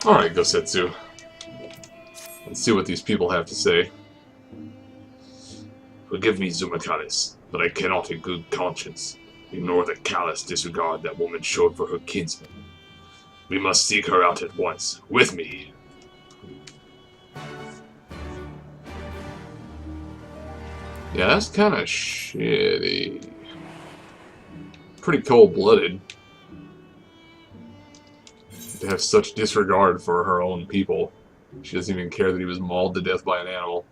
Alright, Gosetsu. Let's see what these people have to say. Forgive me, Zumacalis, but I cannot in good conscience ignore the callous disregard that woman showed for her kinsman. We must seek her out at once. With me! Yeah, that's kind of shitty. Pretty cold-blooded. To have such disregard for her own people. She doesn't even care that he was mauled to death by an animal.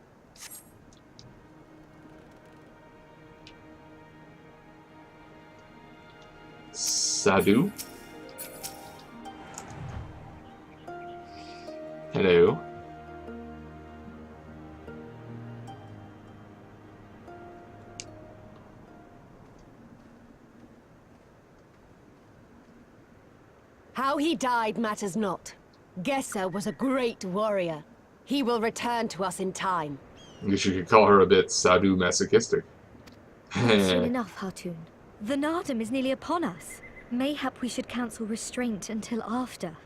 Sadu? Hello. How he died matters not. Gesser was a great warrior. He will return to us in time. I guess you could call her a bit Sadu-Masochistic. Soon enough, Hartoon. The Nadaam is nearly upon us. Mayhap we should counsel restraint until after.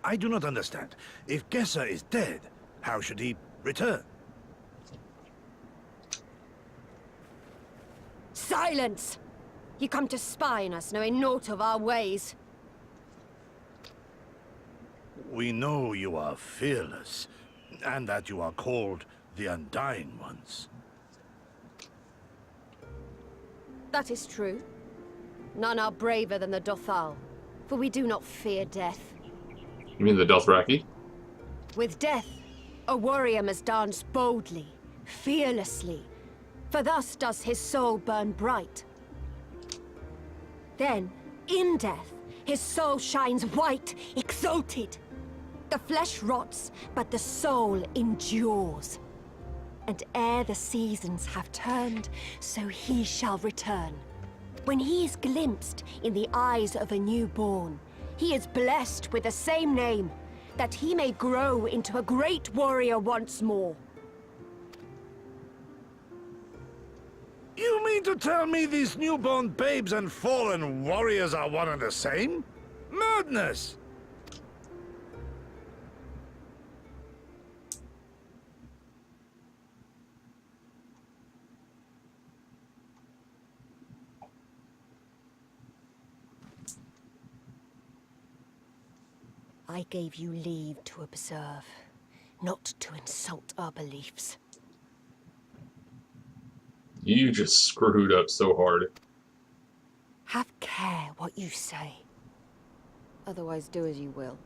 I do not understand. If Gesser is dead, how should he return? Silence! You come to spy on us, knowing naught of our ways. We know you are fearless, and that you are called the Undying Ones. That is true. None are braver than the Dothal, for we do not fear death. You mean the Dothraki? With death, a warrior must dance boldly, fearlessly, for thus does his soul burn bright. Then, in death, his soul shines white, exalted. The flesh rots, but the soul endures. And ere the seasons have turned, so he shall return. When he is glimpsed in the eyes of a newborn, he is blessed with the same name, that he may grow into a great warrior once more. You mean to tell me these newborn babes and fallen warriors are one and the same? Madness! I gave you leave to observe, not to insult our beliefs. You just screwed up so hard. Have care what you say. Otherwise do as you will.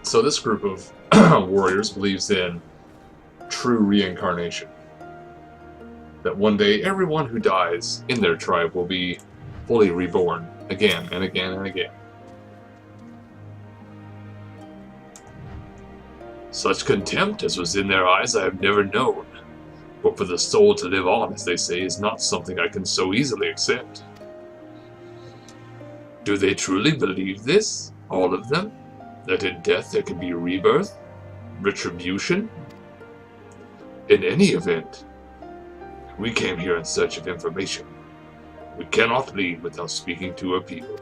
So this group of warriors believes in true reincarnation. That one day everyone who dies in their tribe will be fully reborn again and again and again. Such contempt as was in their eyes I have never known. But for the soul to live on, as they say, is not something I can so easily accept. Do they truly believe this? All of them? That in death there can be rebirth? Retribution? In any event, we came here in search of information. We cannot leave without speaking to our people.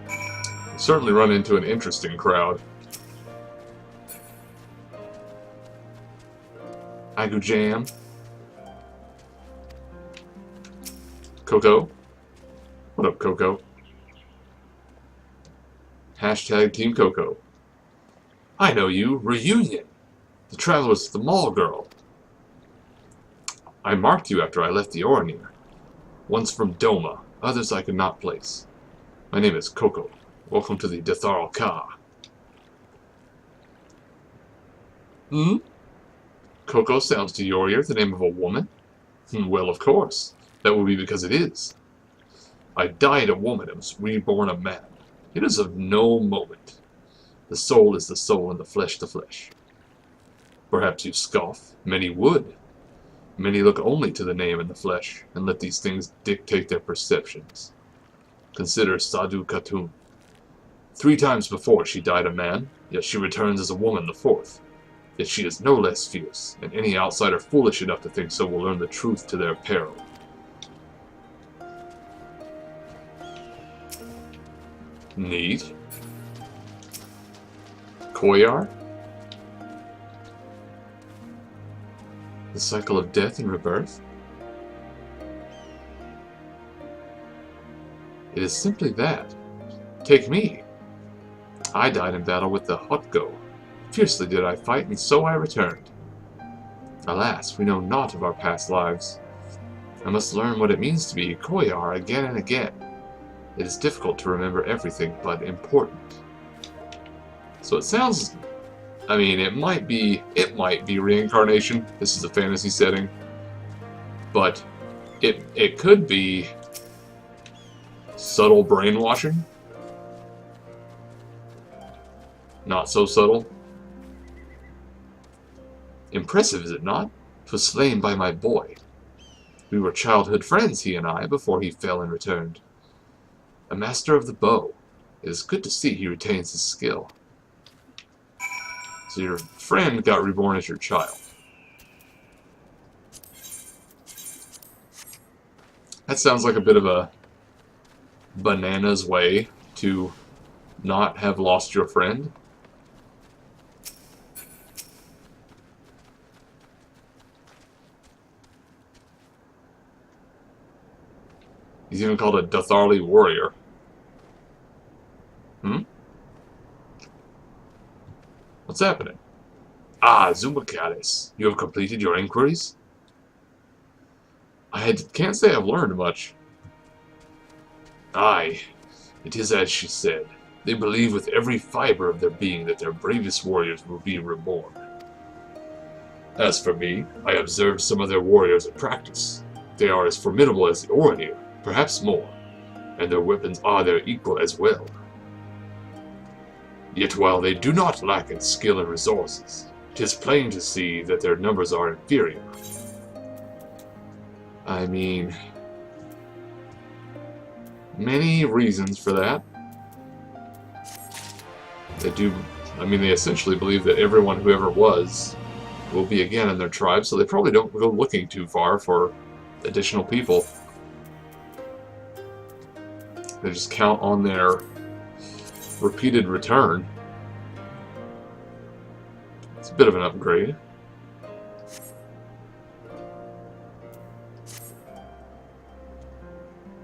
We certainly run into an interesting crowd. Agu Jam. Coco. What up, Coco? Hashtag Team Coco. I know you. Reunion. The Travelers with the Mall Girl. I marked you after I left the Oranir. One's from Doma. Others I could not place. My name is Coco. Welcome to the Datharal Ka. Hmm? Coco sounds to your ear the name of a woman? Well, of course. That will be because it is. I died a woman and was reborn a man. It is of no moment. The soul is the soul and the flesh the flesh. Perhaps you scoff. Many would. Many look only to the name and the flesh, and let these things dictate their perceptions. Consider Sadu-Katun. 3 times before she died a man, yet she returns as a woman the 4th. Yet she is no less fierce, and any outsider foolish enough to think so will learn the truth to their peril. Neat. Koyar? The cycle of death and rebirth? It is simply that. Take me. I died in battle with the Hotgo. Fiercely did I fight, and so I returned. Alas, we know naught of our past lives. I must learn what it means to be Koyar again and again. It is difficult to remember everything, but important. So it sounds... I mean, it might be reincarnation. This is a fantasy setting. But it could be subtle brainwashing. Not so subtle. Impressive, is it not? 'Twas slain by my boy. We were childhood friends, he and I, before he fell and returned. A master of the bow. It is good to see he retains his skill. So your friend got reborn as your child. That sounds like a bit of a bananas way to not have lost your friend. He's even called a Datharli warrior. What's happening? Ah, Zumacalis. You have completed your inquiries? Can't say I've learned much. Aye, it is as she said. They believe with every fiber of their being that their bravest warriors will be reborn. As for me, I observed some of their warriors at practice. They are as formidable as the Oronir, perhaps more, and their weapons are their equal as well. Yet while they do not lack in skill and resources, 'tis plain to see that their numbers are inferior. I mean, many reasons for that. They essentially believe that everyone who ever was will be again in their tribe, so they probably don't go looking too far for additional people. They just count on their repeated return. It's a bit of an upgrade.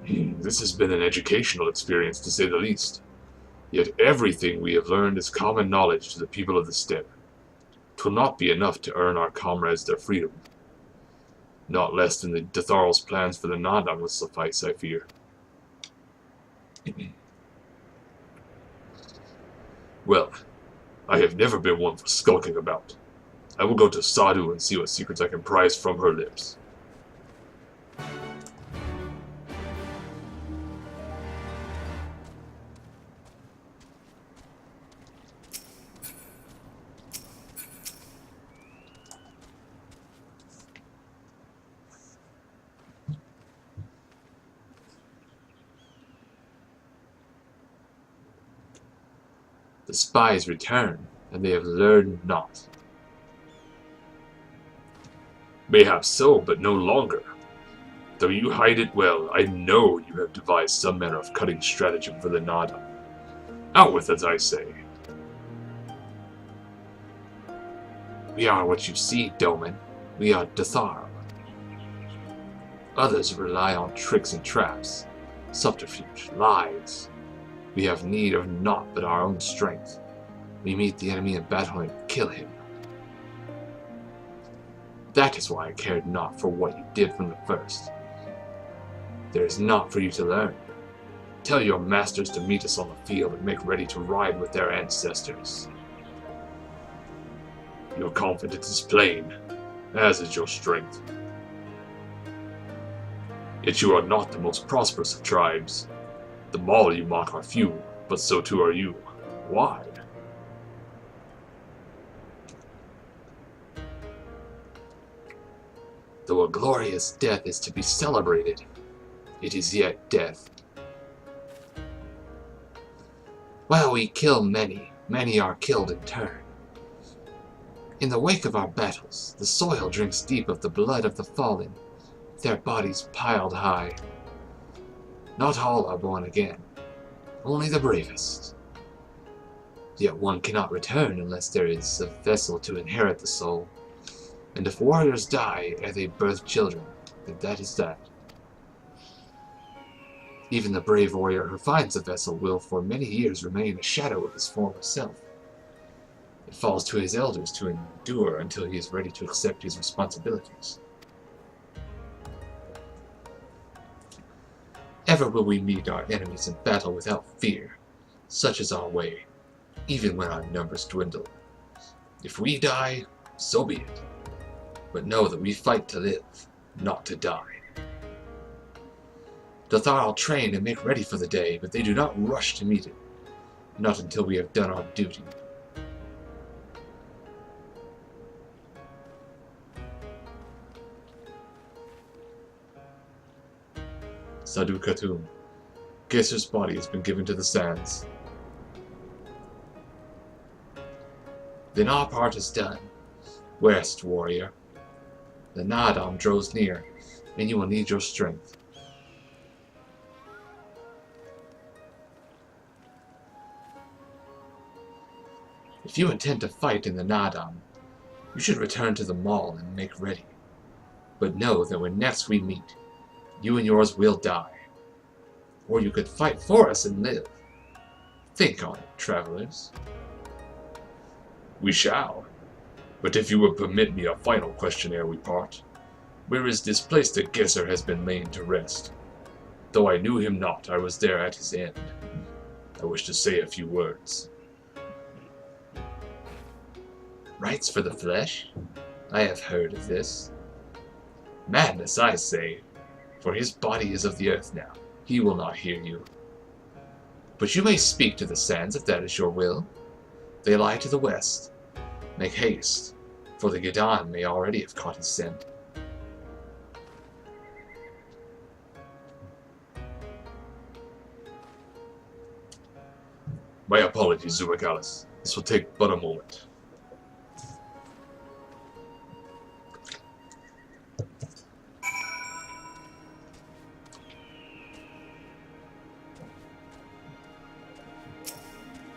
This has been an educational experience, to say the least. Yet everything we have learned is common knowledge to the people of the steppe. 'Twill not be enough to earn our comrades their freedom. Not less than the Datharl's plans for the Nadaam will suffice, I fear. Well, I have never been one for skulking about. I will go to Sadu and see what secrets I can prise from her lips. The spies return, and they have learned naught. Mayhap so, but no longer. Though you hide it well, I know you have devised some manner of cutting stratagem for the Nadaam. Out with it, I say. We are what you see, Doman. We are Dathar. Others rely on tricks and traps, subterfuge, lies. We have need of naught but our own strength. We meet the enemy in battle and kill him. That is why I cared not for what you did from the first. There is naught for you to learn. Tell your masters to meet us on the field and make ready to ride with their ancestors. Your confidence is plain, as is your strength. Yet you are not the most prosperous of tribes. The Maul you mock are few, but so too are you. Why? Though a glorious death is to be celebrated, it is yet death. While we kill many, many are killed in turn. In the wake of our battles, the soil drinks deep of the blood of the fallen, their bodies piled high. Not all are born again, only the bravest. Yet one cannot return unless there is a vessel to inherit the soul. And if warriors die ere they birth children, then that is that. Even the brave warrior who finds the vessel will for many years remain a shadow of his former self. It falls to his elders to endure until he is ready to accept his responsibilities. Ever will we meet our enemies in battle without fear. Such is our way, even when our numbers dwindle. If we die, so be it. But know that we fight to live, not to die. The Tharl train and make ready for the day, but they do not rush to meet it. Not until we have done our duty. Sadu-Khatum. Gesser's body has been given to the sands. Then our part is done. Rest, warrior. The Nadaam draws near, and you will need your strength. If you intend to fight in the Nadaam, you should return to the Maul and make ready. But know that when next we meet, you and yours will die. Or you could fight for us and live. Think on it, travelers. We shall. But if you would permit me a final question ere we part, where is this place that Gesser has been laid to rest? Though I knew him not, I was there at his end. I wish to say a few words. Rights for the flesh? I have heard of this. Madness, I say, for his body is of the earth now. He will not hear you. But you may speak to the sands if that is your will. They lie to the west. Make haste, for the Gedan may already have caught his scent. My apologies, Zumacalis. This will take but a moment.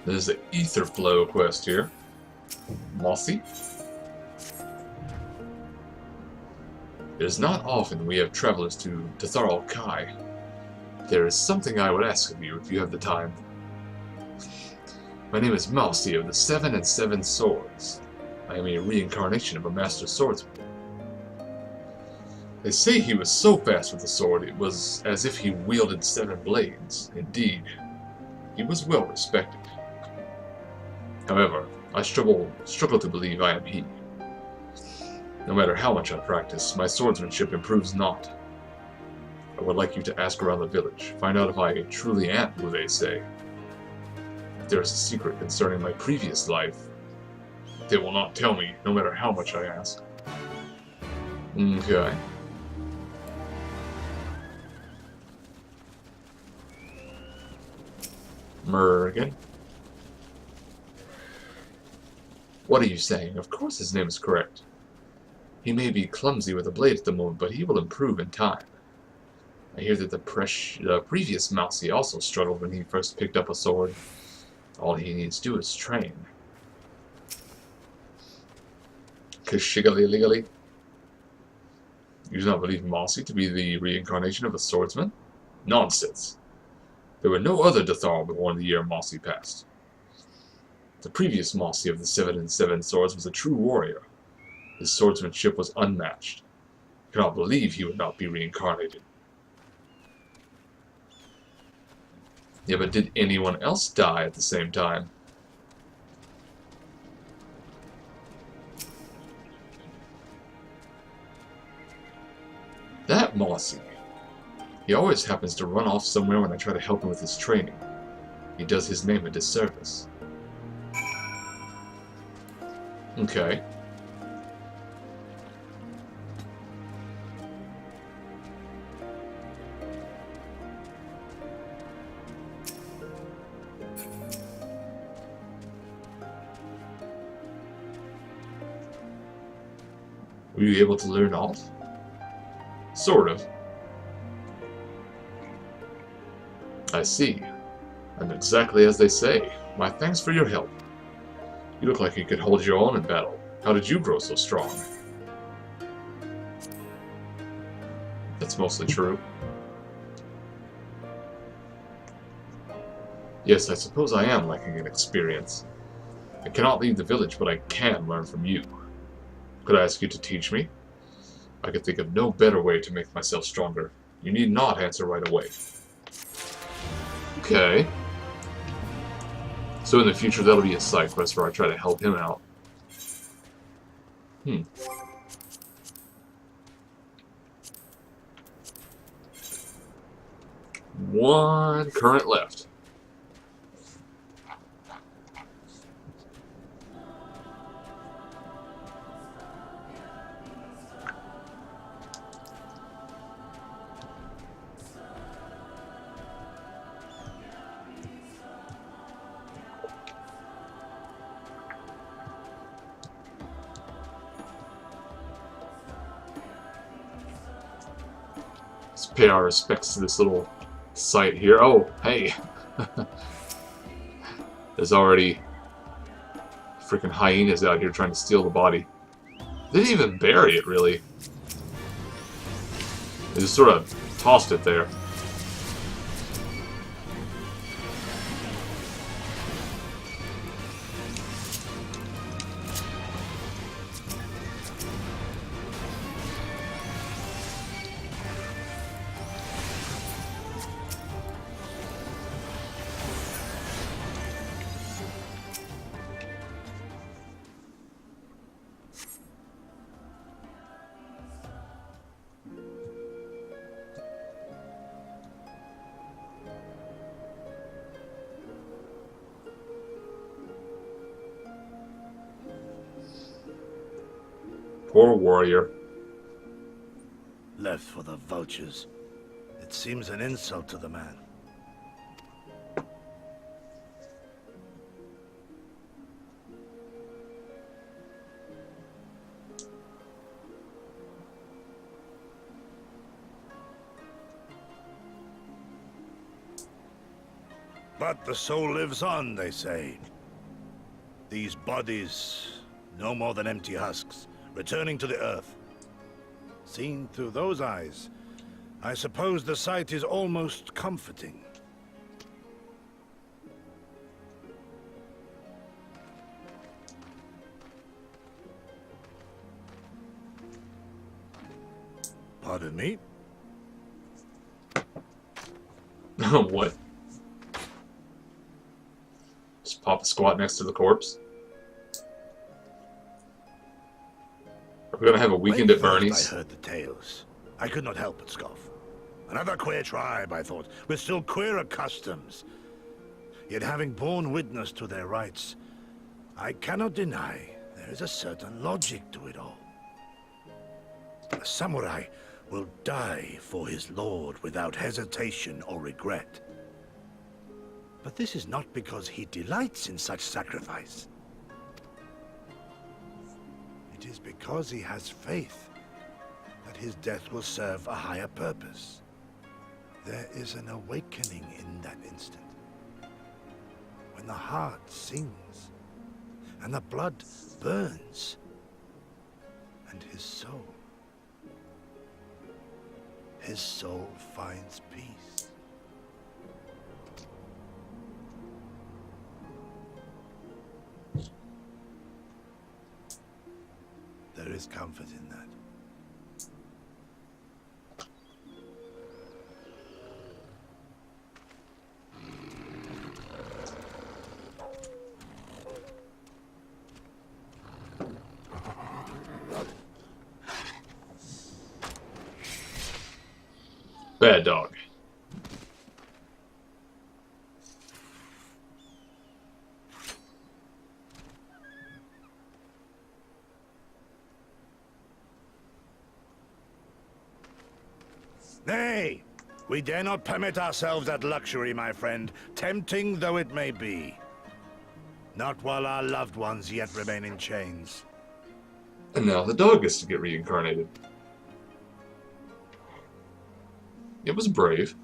There's the Ether Flow quest here. Mossy. It is not often we have travelers to Tharl Kai. There is something I would ask of you if you have the time. My name is Mousy of the 7 and 7 Swords. I am a reincarnation of a master swordsman. They say he was so fast with the sword it was as if he wielded 7 blades. Indeed, he was well respected. However, I struggle to believe I am he. No matter how much I practice, my swordsmanship improves not. I would like you to ask around the village, find out if I truly am who they say. If there is a secret concerning my previous life, they will not tell me, no matter how much I ask. Okay. Mergen. What are you saying? Of course his name is correct. He may be clumsy with a blade at the moment, but he will improve in time. I hear that the previous Mousy also struggled when he first picked up a sword. All he needs to do is train. Kashigali-ligally. You do not believe Mousy to be the reincarnation of a swordsman? Nonsense. There were no other Dathar born the year Mousy passed. The previous Mousy of the 7 and 7 Swords was a true warrior. His swordsmanship was unmatched. I cannot believe he would not be reincarnated. Yeah, but did anyone else die at the same time? That Mousy. He always happens to run off somewhere when I try to help him with his training. He does his name a disservice. Okay. Were you able to learn alt? Sort of. I see. And exactly as they say. My thanks for your help. You look like you could hold your own in battle. How did you grow so strong? That's mostly true. Yes, I suppose I am lacking in experience. I cannot leave the village, but I can learn from you. Could I ask you to teach me? I could think of no better way to make myself stronger. You need not answer right away. Okay. So in the future, that'll be a side quest where I try to help him out. One current left. Let's pay our respects to this little site here. Oh, hey. There's already freaking hyenas out here trying to steal the body. They didn't even bury it, really. They just sort of tossed it there. Poor warrior. Left for the vultures. It seems an insult to the man. But the soul lives on, they say. These bodies, no more than empty husks, returning to the earth. Seen through those eyes, I suppose the sight is almost comforting. Pardon me? What? Just pop a squat next to the corpse? Are we gonna have a weekend at Bernie's? I heard the tales. I could not help but scoff. Another queer tribe, I thought, with still queerer customs. Yet having borne witness to their rites, I cannot deny there is a certain logic to it all. A samurai will die for his lord without hesitation or regret. But this is not because he delights in such sacrifice. It is because he has faith that his death will serve a higher purpose. There is an awakening in that instant. When the heart sings and the blood burns and his soul finds peace. There is comfort in that. Bad dog. Nay, we dare not permit ourselves that luxury, my friend, tempting though it may be. Not while our loved ones yet remain in chains. And now the dog gets to get reincarnated. It was brave.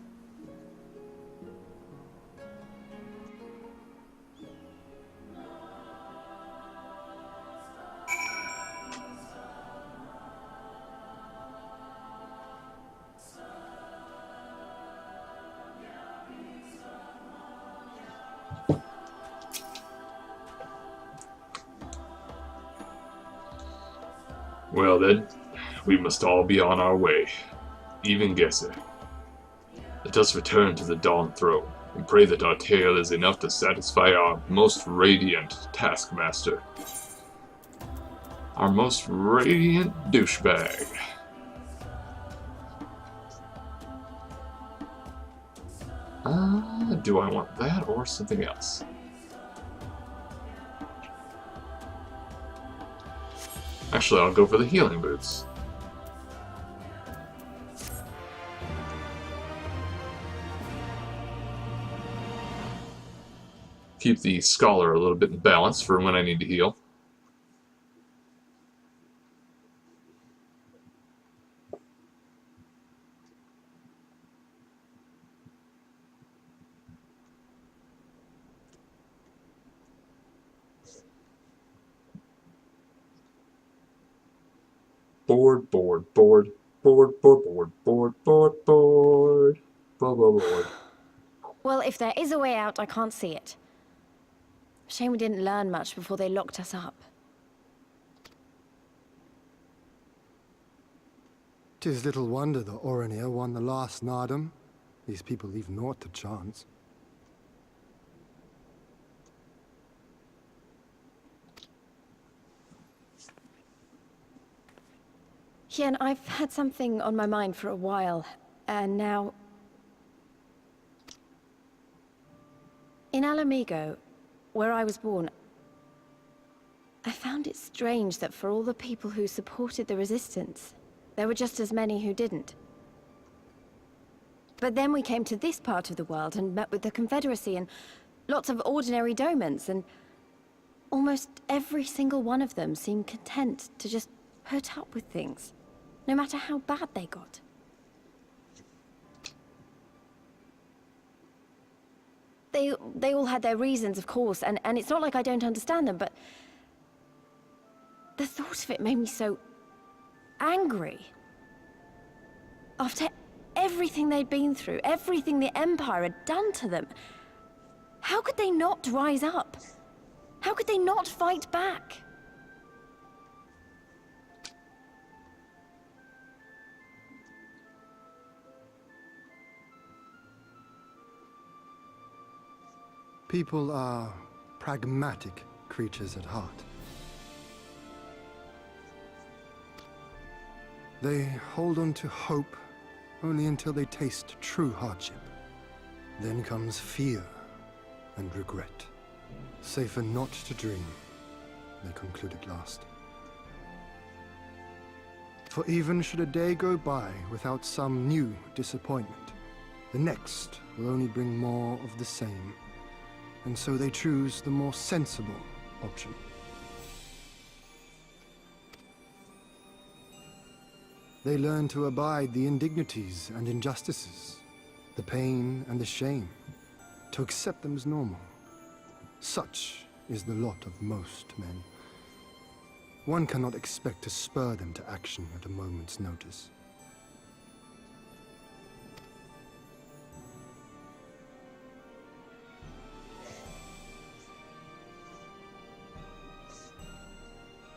Well then, we must all be on our way. Even Gesser. Let us return to the Dawn Throne, and pray that our tale is enough to satisfy our most radiant taskmaster. Our most radiant douchebag. Do I want that or something else? Actually, I'll go for the healing boots. Keep the scholar a little bit in balance for when I need to heal. Board. Well, if there is a way out, I can't see it. Shame we didn't learn much before they locked us up. 'Tis little wonder the Oranir won the last Nadaam. These people leave naught to chance. Yeah, and I've had something on my mind for a while, and now... In Alamigo, where I was born, I found it strange that for all the people who supported the Resistance, there were just as many who didn't. But then we came to this part of the world and met with the Confederacy and lots of ordinary Domans, and almost every single one of them seemed content to just put up with things, no matter how bad they got. They all had their reasons, of course, and it's not like I don't understand them, but the thought of it made me so angry. After everything they'd been through, everything the Empire had done to them, how could they not rise up? How could they not fight back? People are pragmatic creatures at heart. They hold on to hope only until they taste true hardship. Then comes fear and regret. Safer not to dream, they conclude at last. For even should a day go by without some new disappointment, the next will only bring more of the same. And so they choose the more sensible option. They learn to abide the indignities and injustices, the pain and the shame, to accept them as normal. Such is the lot of most men. One cannot expect to spur them to action at a moment's notice.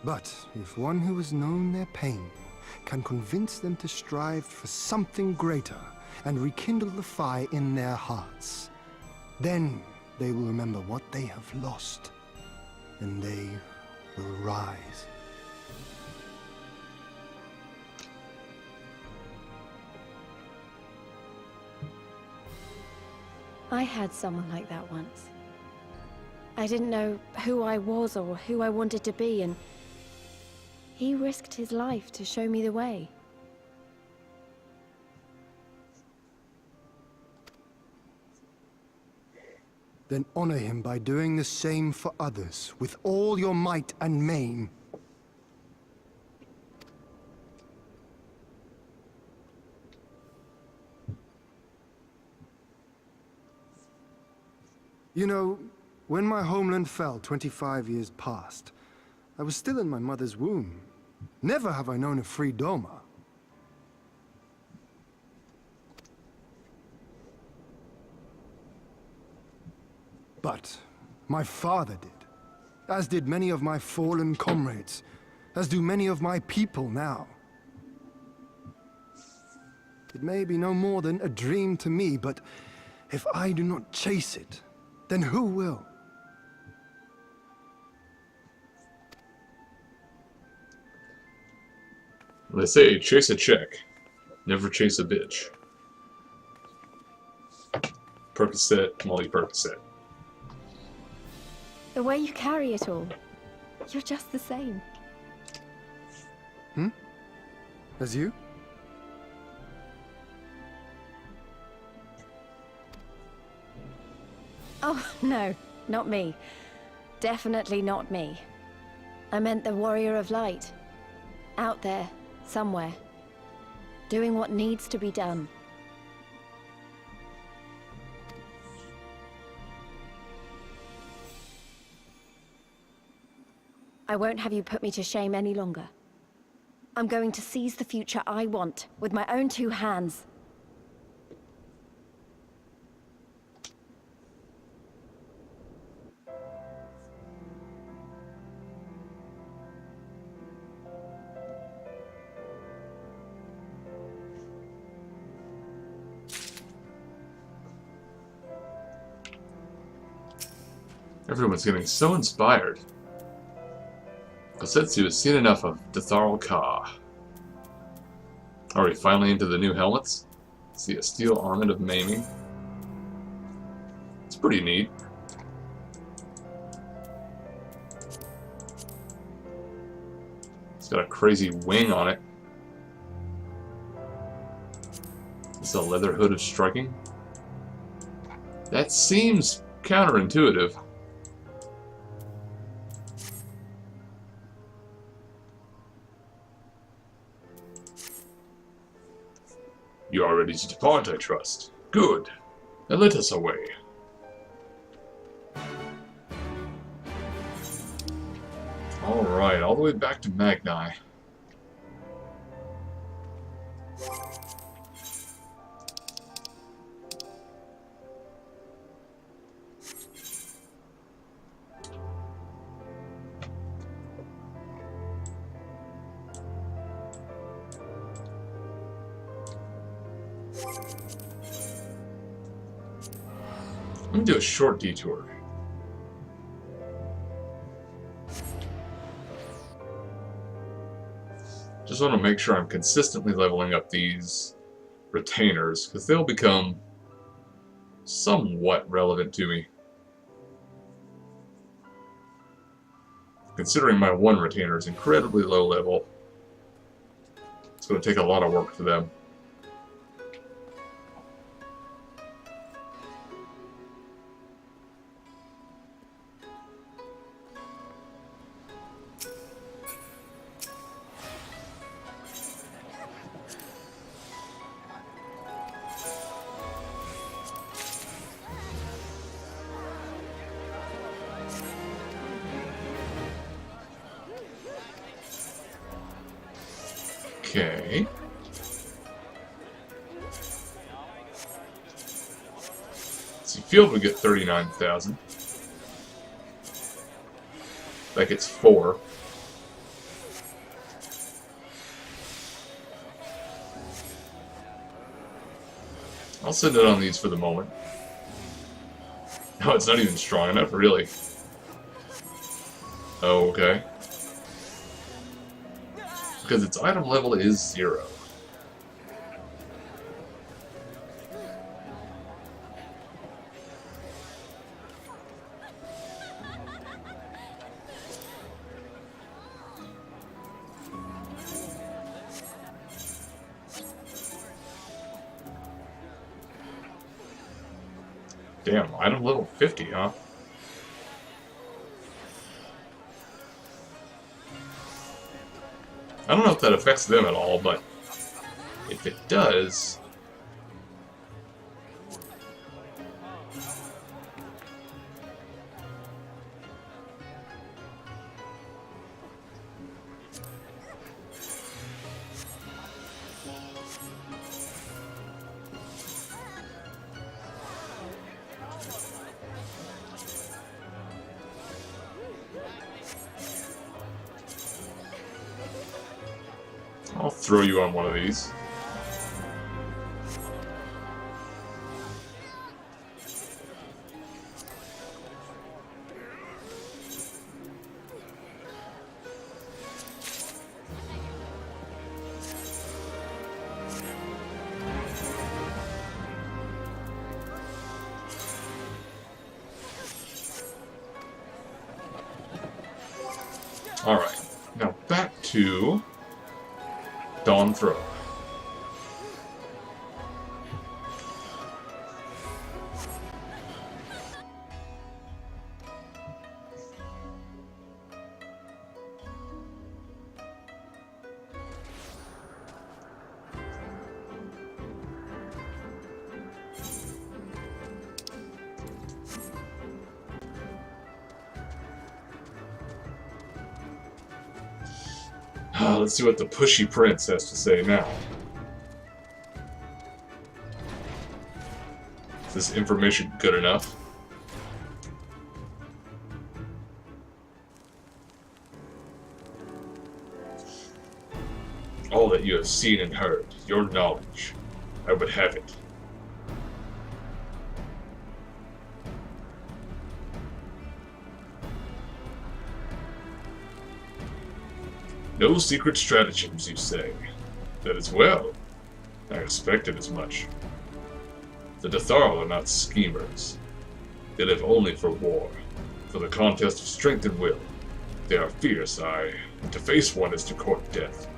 But if one who has known their pain can convince them to strive for something greater and rekindle the fire in their hearts, then they will remember what they have lost, and they will rise. I had someone like that once. I didn't know who I was or who I wanted to be, and he risked his life to show me the way. then honor him by doing the same for others, with all your might and main. You know, when my homeland fell 25 years past, I was still in my mother's womb. Never have I known a free Doma. But my father did, as did many of my fallen comrades, as do many of my people now. It may be no more than a dream to me, but if I do not chase it, then who will? They say, chase a chick, never chase a bitch. Percocet, Molly Percocet. The way you carry it all, you're just the same. As you? Oh, no, not me. Definitely not me. I meant the warrior of light. Out there, somewhere. Doing what needs to be done. I won't have you put me to shame any longer. I'm going to seize the future I want, with my own two hands. Everyone's getting so inspired. Kosetsu has seen enough of Datharl Ka. Are we finally into the new helmets? See a steel armament of maiming. It's pretty neat. It's got a crazy wing on it. It's a leather hood of striking. That seems counterintuitive. You are ready to depart, I trust. Good. Now let us away. Alright, all the way back to Magni. I'm gonna do a short detour. Just want to make sure I'm consistently leveling up these retainers, because they'll become somewhat relevant to me. Considering my one retainer is incredibly low level, it's going to take a lot of work for them. Okay. So field would get 39,000. That gets 4. I'll send it on these for the moment. No, it's not even strong enough, really. Oh, okay. Because its item level is 0. Damn, item level 50, huh? I don't know if that affects them at all, but if it does... I'll throw you on one of these. Alright, now back to Dawn Throw. Let's see what the pushy prince has to say now. Is this information good enough? All that you have seen and heard, your knowledge, I would have it. No secret stratagems, you say? That is well. I expected as much. The Dathal are not schemers. They live only for war, for the contest of strength and will. They are fierce, aye, and to face one is to court death.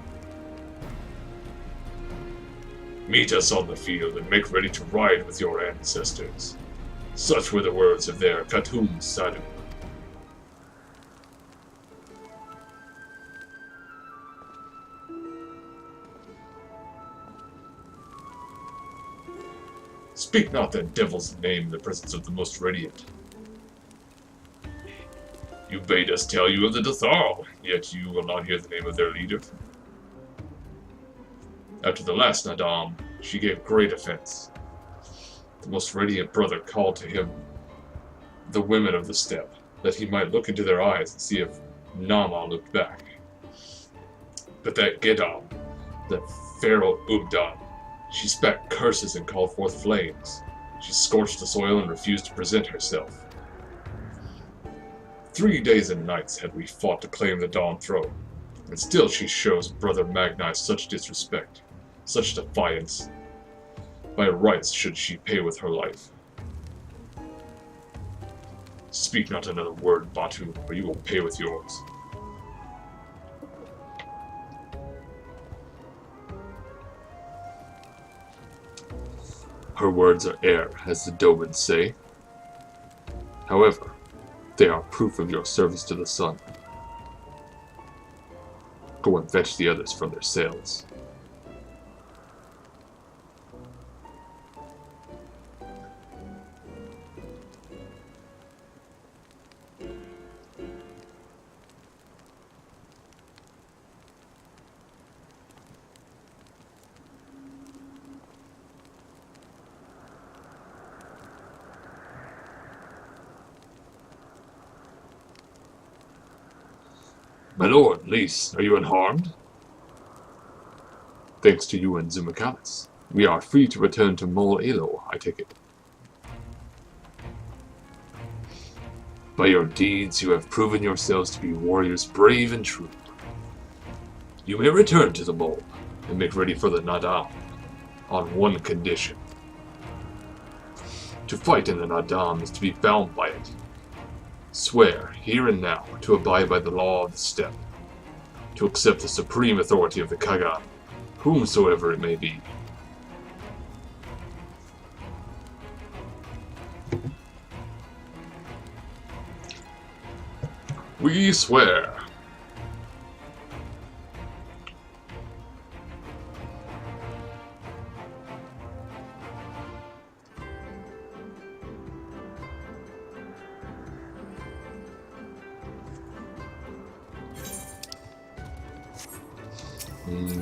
Meet us on the field and make ready to ride with your ancestors. Such were the words of their Khatum Sadu. Speak not that devil's name in the presence of the most radiant. You bade us tell you of the Dathal, yet you will not hear the name of their leader. After the last Nadaam, she gave great offense. The most radiant brother called to him the women of the steppe, that he might look into their eyes and see if Nama looked back. But that Gedam, that Pharaoh Ubdan, she spat curses and called forth flames. She scorched the soil and refused to present herself. 3 days and nights had we fought to claim the Dawn Throne, and still she shows Brother Magni such disrespect, such defiance. By rights should she pay with her life. Speak not another word, Batu, or you will pay with yours. Her words are air, as the Domans say. However, they are proof of your service to the sun. Go and fetch the others from their cells. My lord, Lys, are you unharmed? Thanks to you and Zumacalis, we are free to return to Mol Elo, I take it. By your deeds, you have proven yourselves to be warriors brave and true. You may return to the Mol and make ready for the Nadaam, on one condition. To fight in the Nadaam is to be bound by it. Swear, here and now, to abide by the law of the steppe, to accept the supreme authority of the Kagan, whomsoever it may be. We swear.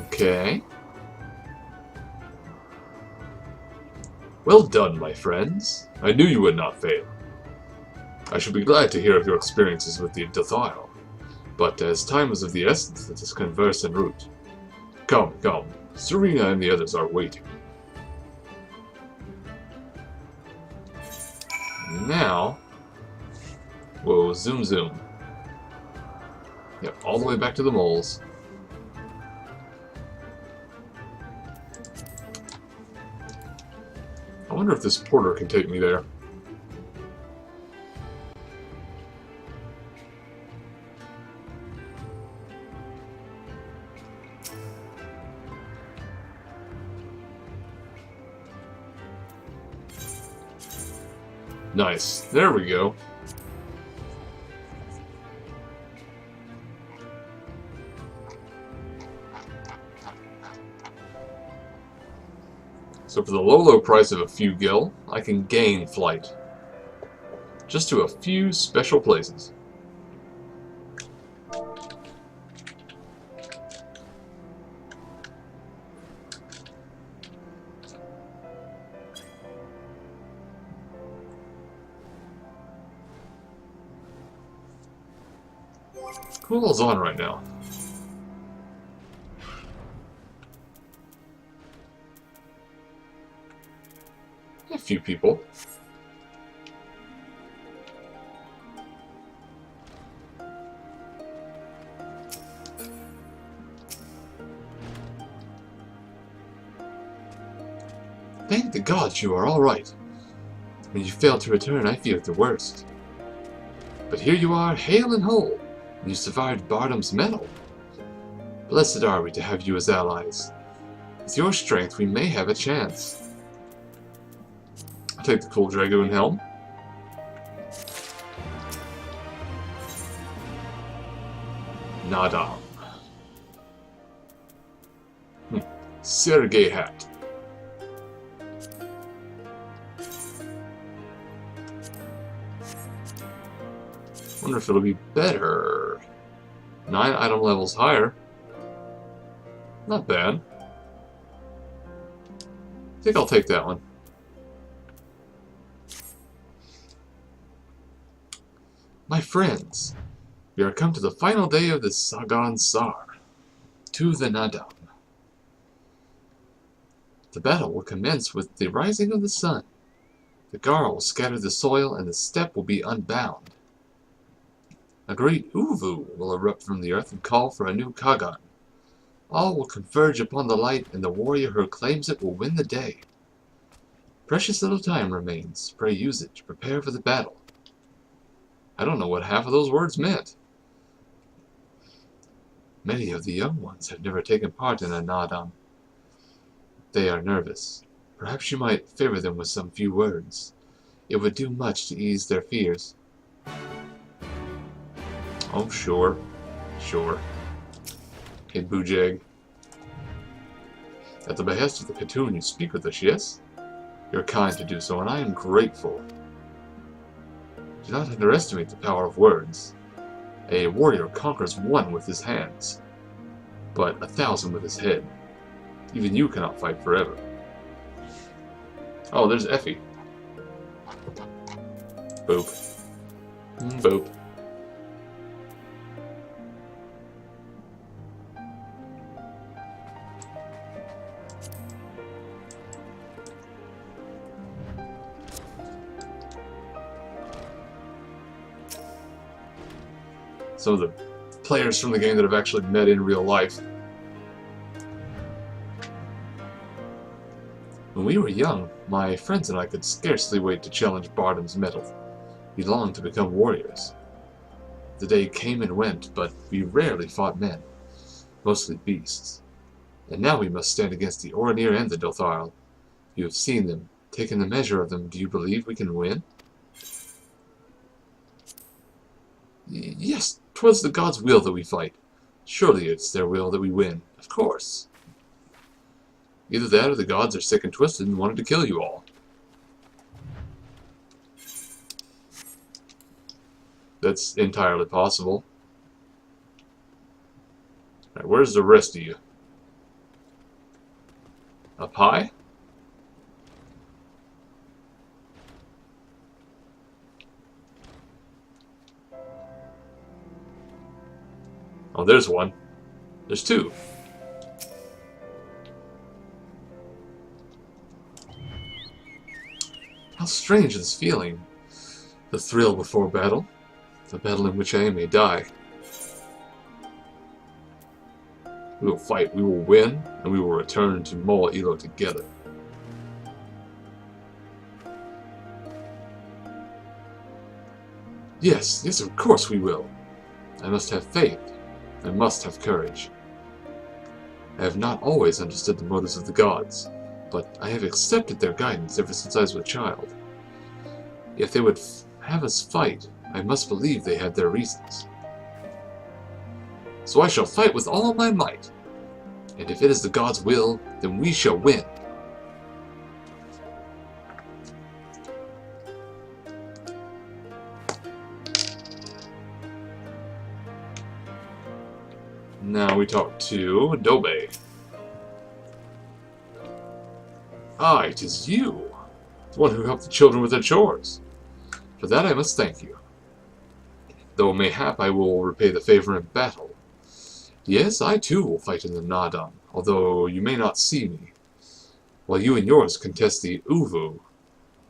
Okay. Well done, my friends. I knew you would not fail. I should be glad to hear of your experiences with the Dothial, but as time is of the essence, let us converse en route. Come, come. Serena and the others are waiting. Now, whoa, zoom zoom. Yep, all the way back to the moles. I wonder if this porter can take me there. Nice. There we go. So for the low price of a few gil, I can gain flight. Just to a few special places. Who all's on right now? A few people. Thank the gods you are all right. When you failed to return, I feared the worst. But here you are, hale and whole, and you survived Bardam's medal. Blessed are we to have you as allies. With your strength, we may have a chance. I'll take the cool Dragoon helm. Nadaam. Sergei hat. Wonder if it'll be better. 9 item levels higher. Not bad. I think I'll take that one. My friends, we are come to the final day of the Sagan Sar, to the Nadaam. The battle will commence with the rising of the sun. The Gar will scatter the soil and the steppe will be unbound. A great Uvu will erupt from the earth and call for a new Kagan. All will converge upon the light, and the warrior who claims it will win the day. Precious little time remains. Pray use it to prepare for the battle. I don't know what half of those words meant. Many of the young ones have never taken part in a Nadaam. They are nervous. Perhaps you might favor them with some few words. It would do much to ease their fears. Oh, sure. Sure. Hey, Boojag. At the behest of the Khatoon, you speak with us, yes? You're kind to do so, and I am grateful. Do not underestimate the power of words. A warrior conquers one with his hands, but 1,000 with his head. Even you cannot fight forever. Oh, there's Effie. Boop. Boop. Some of the players from the game that have actually met in real life. When we were young, my friends and I could scarcely wait to challenge Bardam's mettle. We longed to become warriors. The day came and went, but we rarely fought men, mostly beasts. And now we must stand against the Oronir and the Dothial. You have seen them, taken the measure of them. Do you believe we can win? Yes, 'Twas the gods' will that we fight. Surely it's their will that we win. Of course. Either that or the gods are sick and twisted and wanted to kill you all. That's entirely possible. Right, where's the rest of you? Up high? Oh, there's one. There's two. How strange this feeling. The thrill before battle. The battle in which I may die. We will fight, we will win, and we will return to Mol Ilo together. Yes, yes, of course we will. I must have faith. I must have courage. I have not always understood the motives of the gods, but I have accepted their guidance ever since I was a child. If they would have us fight, I must believe they had their reasons. So I shall fight with all my might, and if it is the gods' will, then we shall win. Now we talk to Doma. Ah, it is you, the one who helped the children with their chores. For that I must thank you. Though mayhap I will repay the favor in battle. Yes, I too will fight in the Nadaam, although you may not see me. While you and yours contest the Uvu,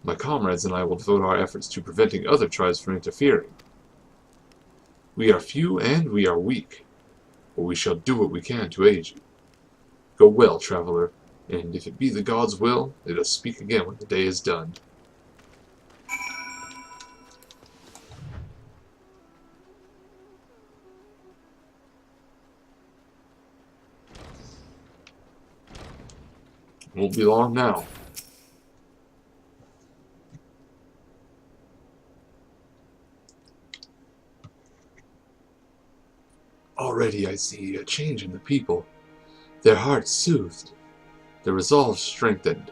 my comrades and I will devote our efforts to preventing other tribes from interfering. We are few and we are weak, but we shall do what we can to aid you. Go well, traveler, and if it be the gods' will, let us speak again when the day is done. Won't be long now. Already I see a change in the people. Their hearts soothed, their resolve strengthened.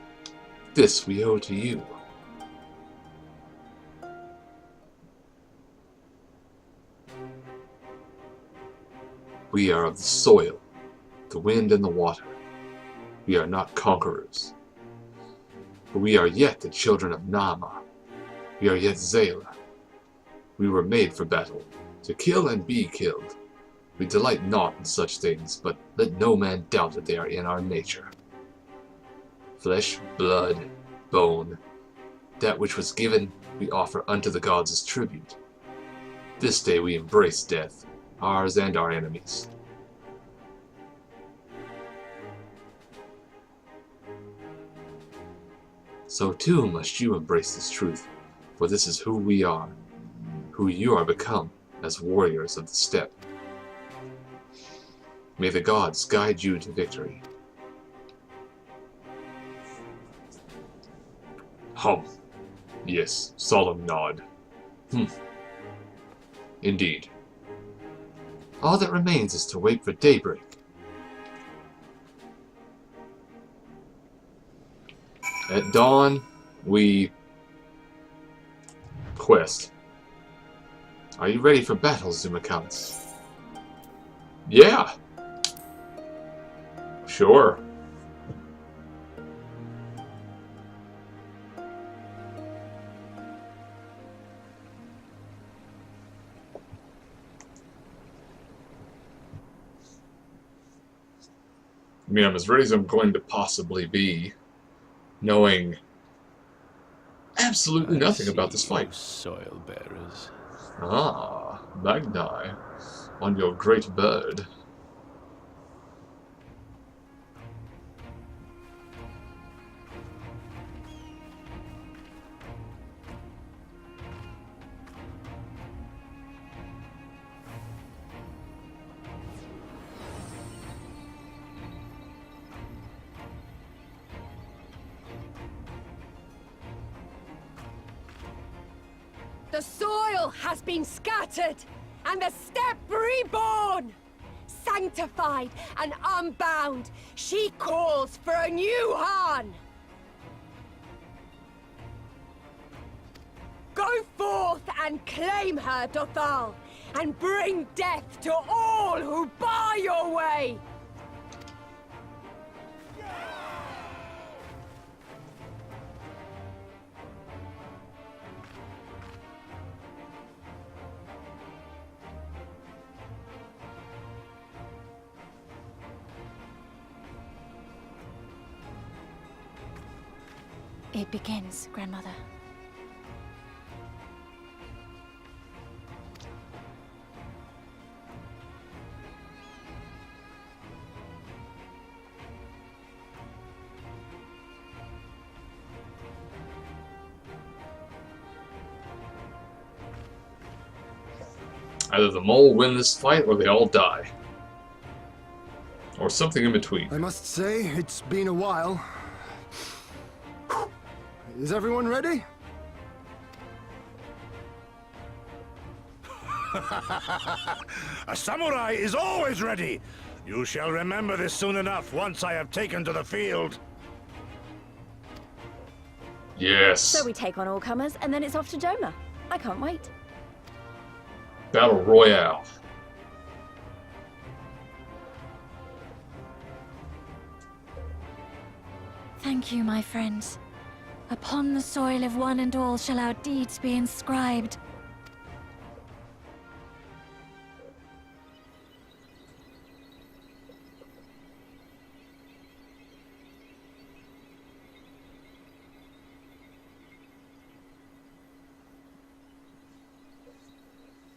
This we owe to you. We are of the soil, the wind and the water. We are not conquerors. But we are yet the children of Nama. We are yet Zayla. We were made for battle, to kill and be killed. We delight not in such things, but let no man doubt that they are in our nature. Flesh, blood, bone, that which was given we offer unto the gods as tribute. This day we embrace death, ours and our enemies. So too must you embrace this truth, for this is who we are, who you are become as warriors of the steppe. May the gods guide you to victory. Hum. Yes, solemn nod. Indeed. All that remains is to wait for daybreak. At dawn, we quest. Are you ready for battle, Zumacalis? Yeah! Sure. I mean, I'm as ready as I'm going to possibly be, knowing absolutely nothing about this fight. Soil bearers. Ah, Magni, on your great bird. The soil has been scattered! and the steppe reborn! Sanctified and unbound, she calls for a new Han! Go forth and claim her, Dothal, and bring death to all who bar your way! It begins, Grandmother. Either the mole win this fight, or they all die. Or something in between. I must say, it's been a while. Is everyone ready? A samurai is always ready! You shall remember this soon enough once I have taken to the field. Yes. So we take on all comers, and then it's off to Doma. I can't wait. Battle Royale. Thank you, my friends. Upon the soil of one and all shall our deeds be inscribed.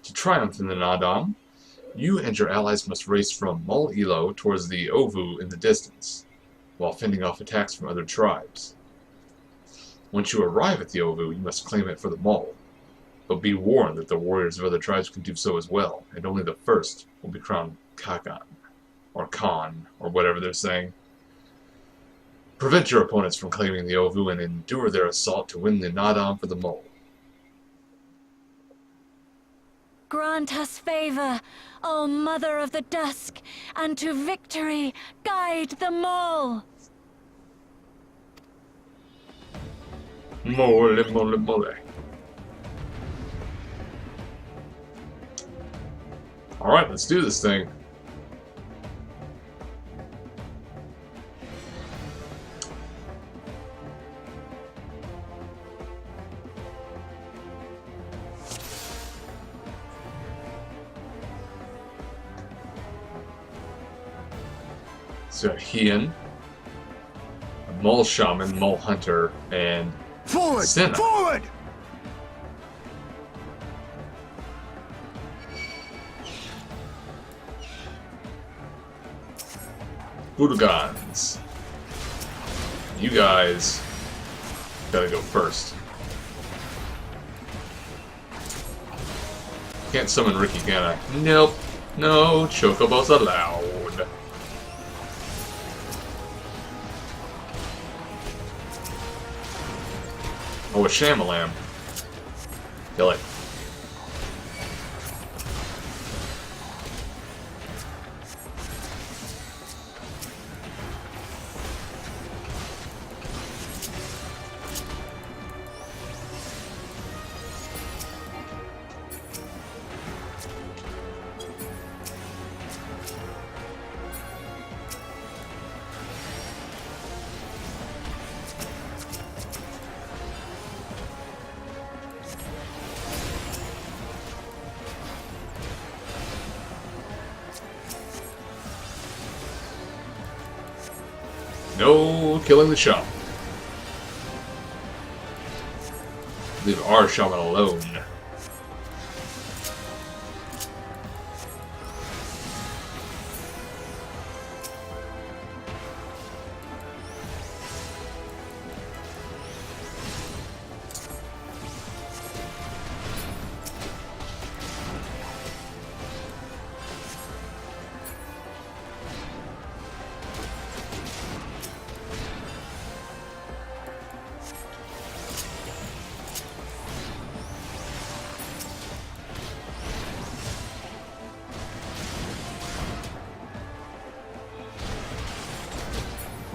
To triumph in the Nadaam, you and your allies must race from Mul Elo towards the Ovu in the distance, while fending off attacks from other tribes. Once you arrive at the Ovu, you must claim it for the Mul, but be warned that the warriors of other tribes can do so as well, and only the first will be crowned Kakan, or Khan, or whatever they're saying. Prevent your opponents from claiming the Ovu and endure their assault to win the Nadaam for the Mul. Grant us favor, O Mother of the Dusk, and to victory guide them all. Mole, mole, mole. Alright, let's do this thing. So Hien, a Mole Shaman, Mole Hunter, and Forward! Senna. Forward! Budugans. You guys gotta go first. Can't summon Ricky, can I? Nope. No chocobos allowed. Oh, a Shamalam. Kill it. No killing the shaman. Leave our shaman alone.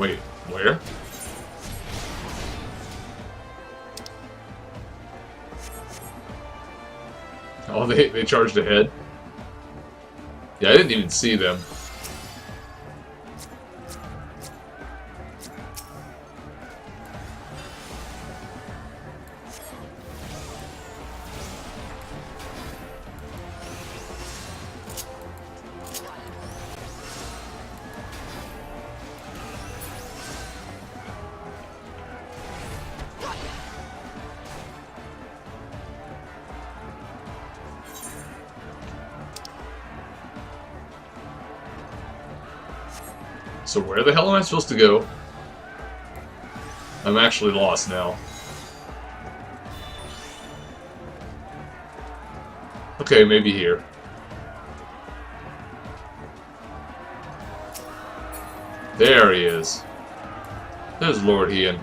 Wait, where? Oh, they charged ahead? Yeah, I didn't even see them. So where the hell am I supposed to go? I'm actually lost now. Okay, maybe here. There he is. There's Lord Hien.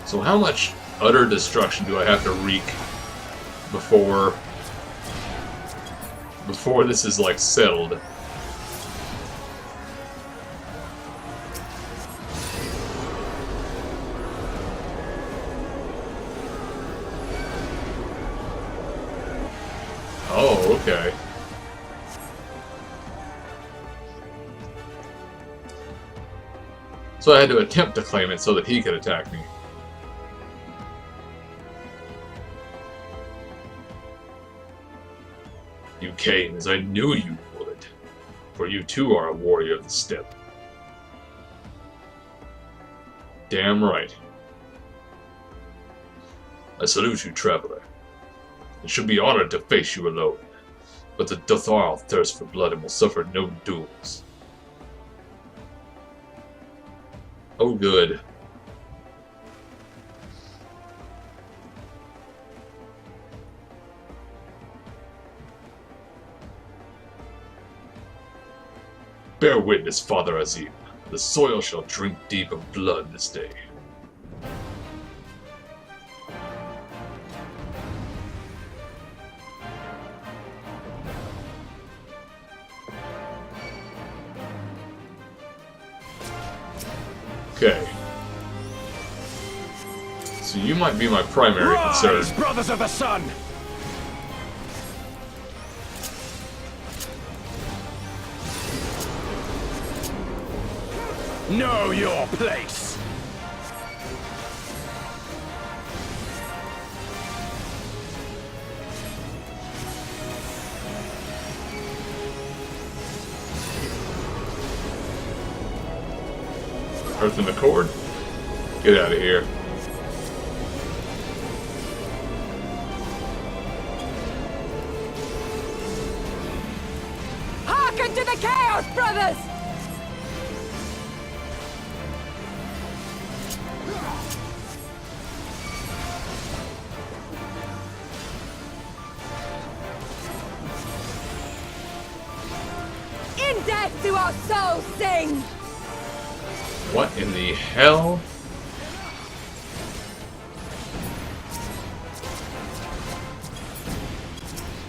So how much utter destruction do I have to wreak before this is like settled? Oh, okay. So I had to attempt to claim it so that he could attack me. You came as I knew you would, for you too are a warrior of the steppe. Damn right. I salute you, traveler. I should be honored to face you alone, but the Dotharl thirst for blood and will suffer no dooms. Oh, good. Bear witness, Father Azim. The soil shall drink deep of blood this day. Okay. So you might be my primary concern. Brothers of the Sun! Know your place! Earth in the Cord? Get out of here. Hearken to the Chaos Brothers! In death do our souls sing! What in the hell?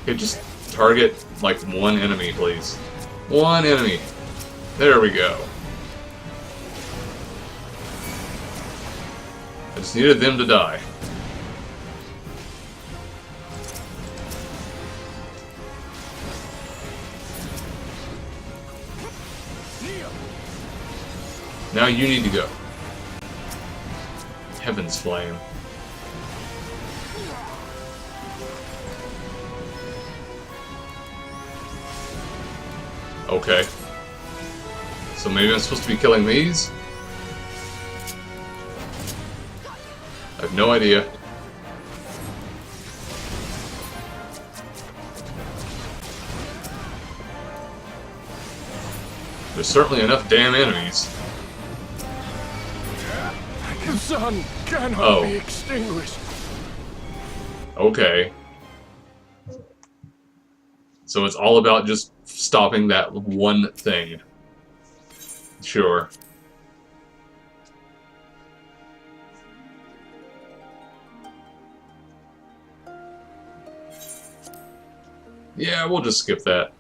Okay, just target, like, one enemy, please. One enemy. There we go. I just needed them to die. Now you need to go. Heaven's flame. Okay. So maybe I'm supposed to be killing these? I have no idea. There's certainly enough damn enemies. Son, cannot be extinguished. Okay. So it's all about just stopping that one thing. Sure. Yeah, we'll just skip that.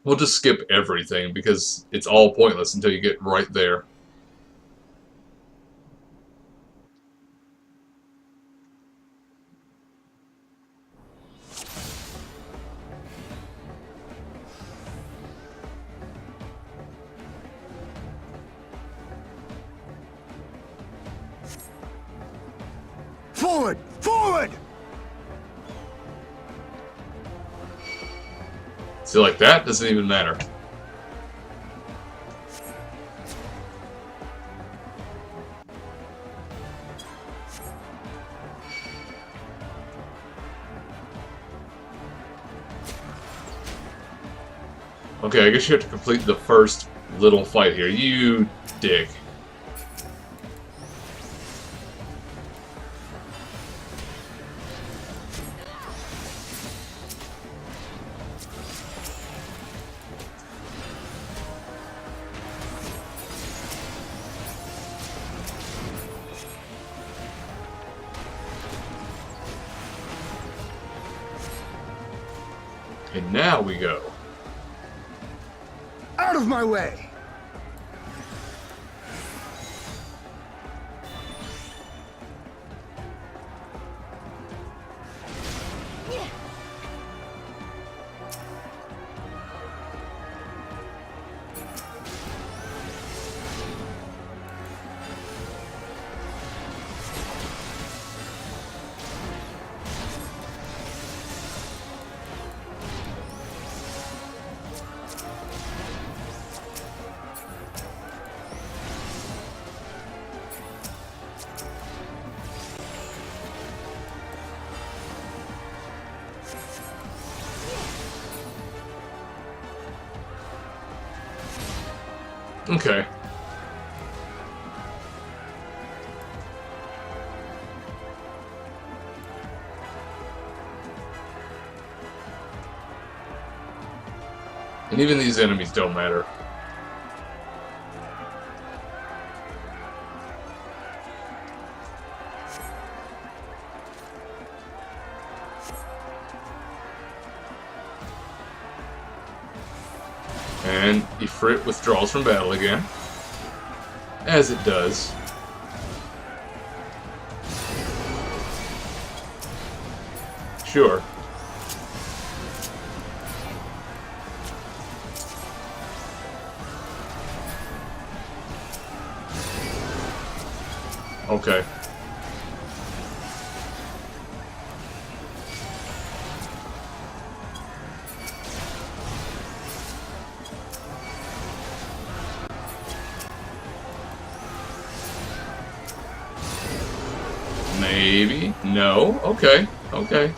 We'll just skip everything because it's all pointless until you get right there. Forward! Forward! See, like that doesn't even matter. Okay, I guess you have to complete the first little fight here. You dick. And now we go. Out of my way! Okay. And even these enemies don't matter. And Ifrit withdraws from battle again. As it does. Sure. Okay. Maybe. No. Okay. Okay.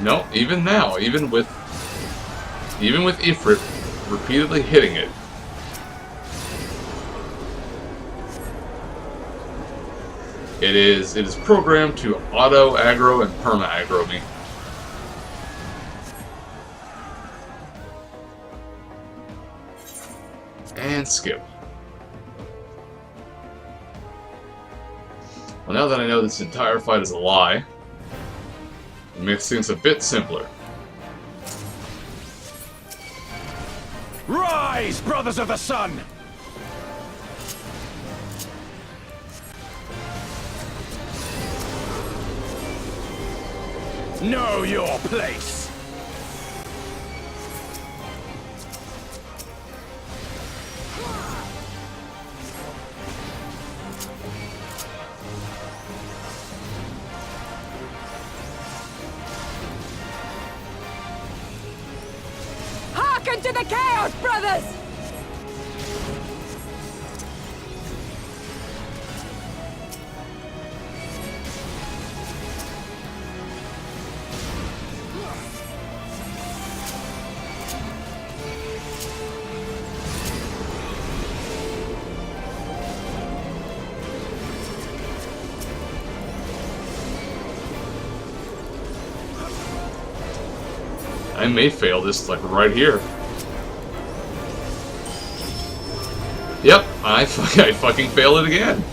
No, even now, even with Ifrit repeatedly hitting it, it is programmed to auto aggro and perma aggro me. And skip. Well, now that I know this entire fight is a lie, it makes things a bit simpler. Rise, brothers of the sun! Know your place! Hearken to the chaos, brothers! I may fail this, like, right here. Yep, I fucking failed it again.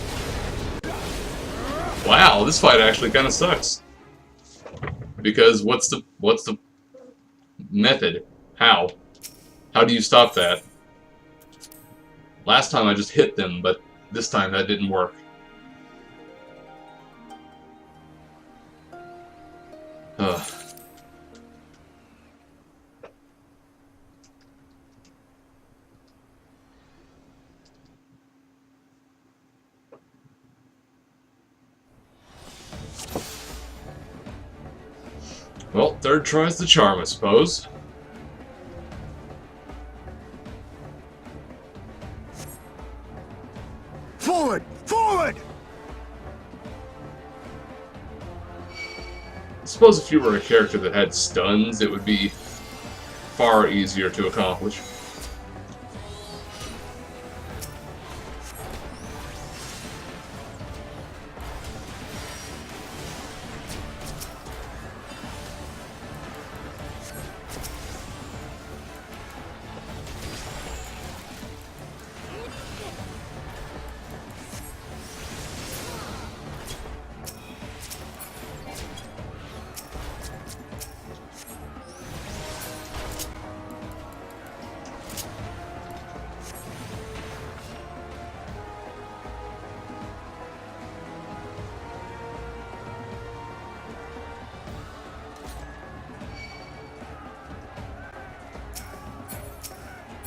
Wow, this fight actually kind of sucks. Because what's the method? How? How do you stop that? Last time I just hit them, but this time that didn't work. Ugh. Well, third try's the charm, I suppose. Forward! Forward! I suppose if you were a character that had stuns, it would be far easier to accomplish.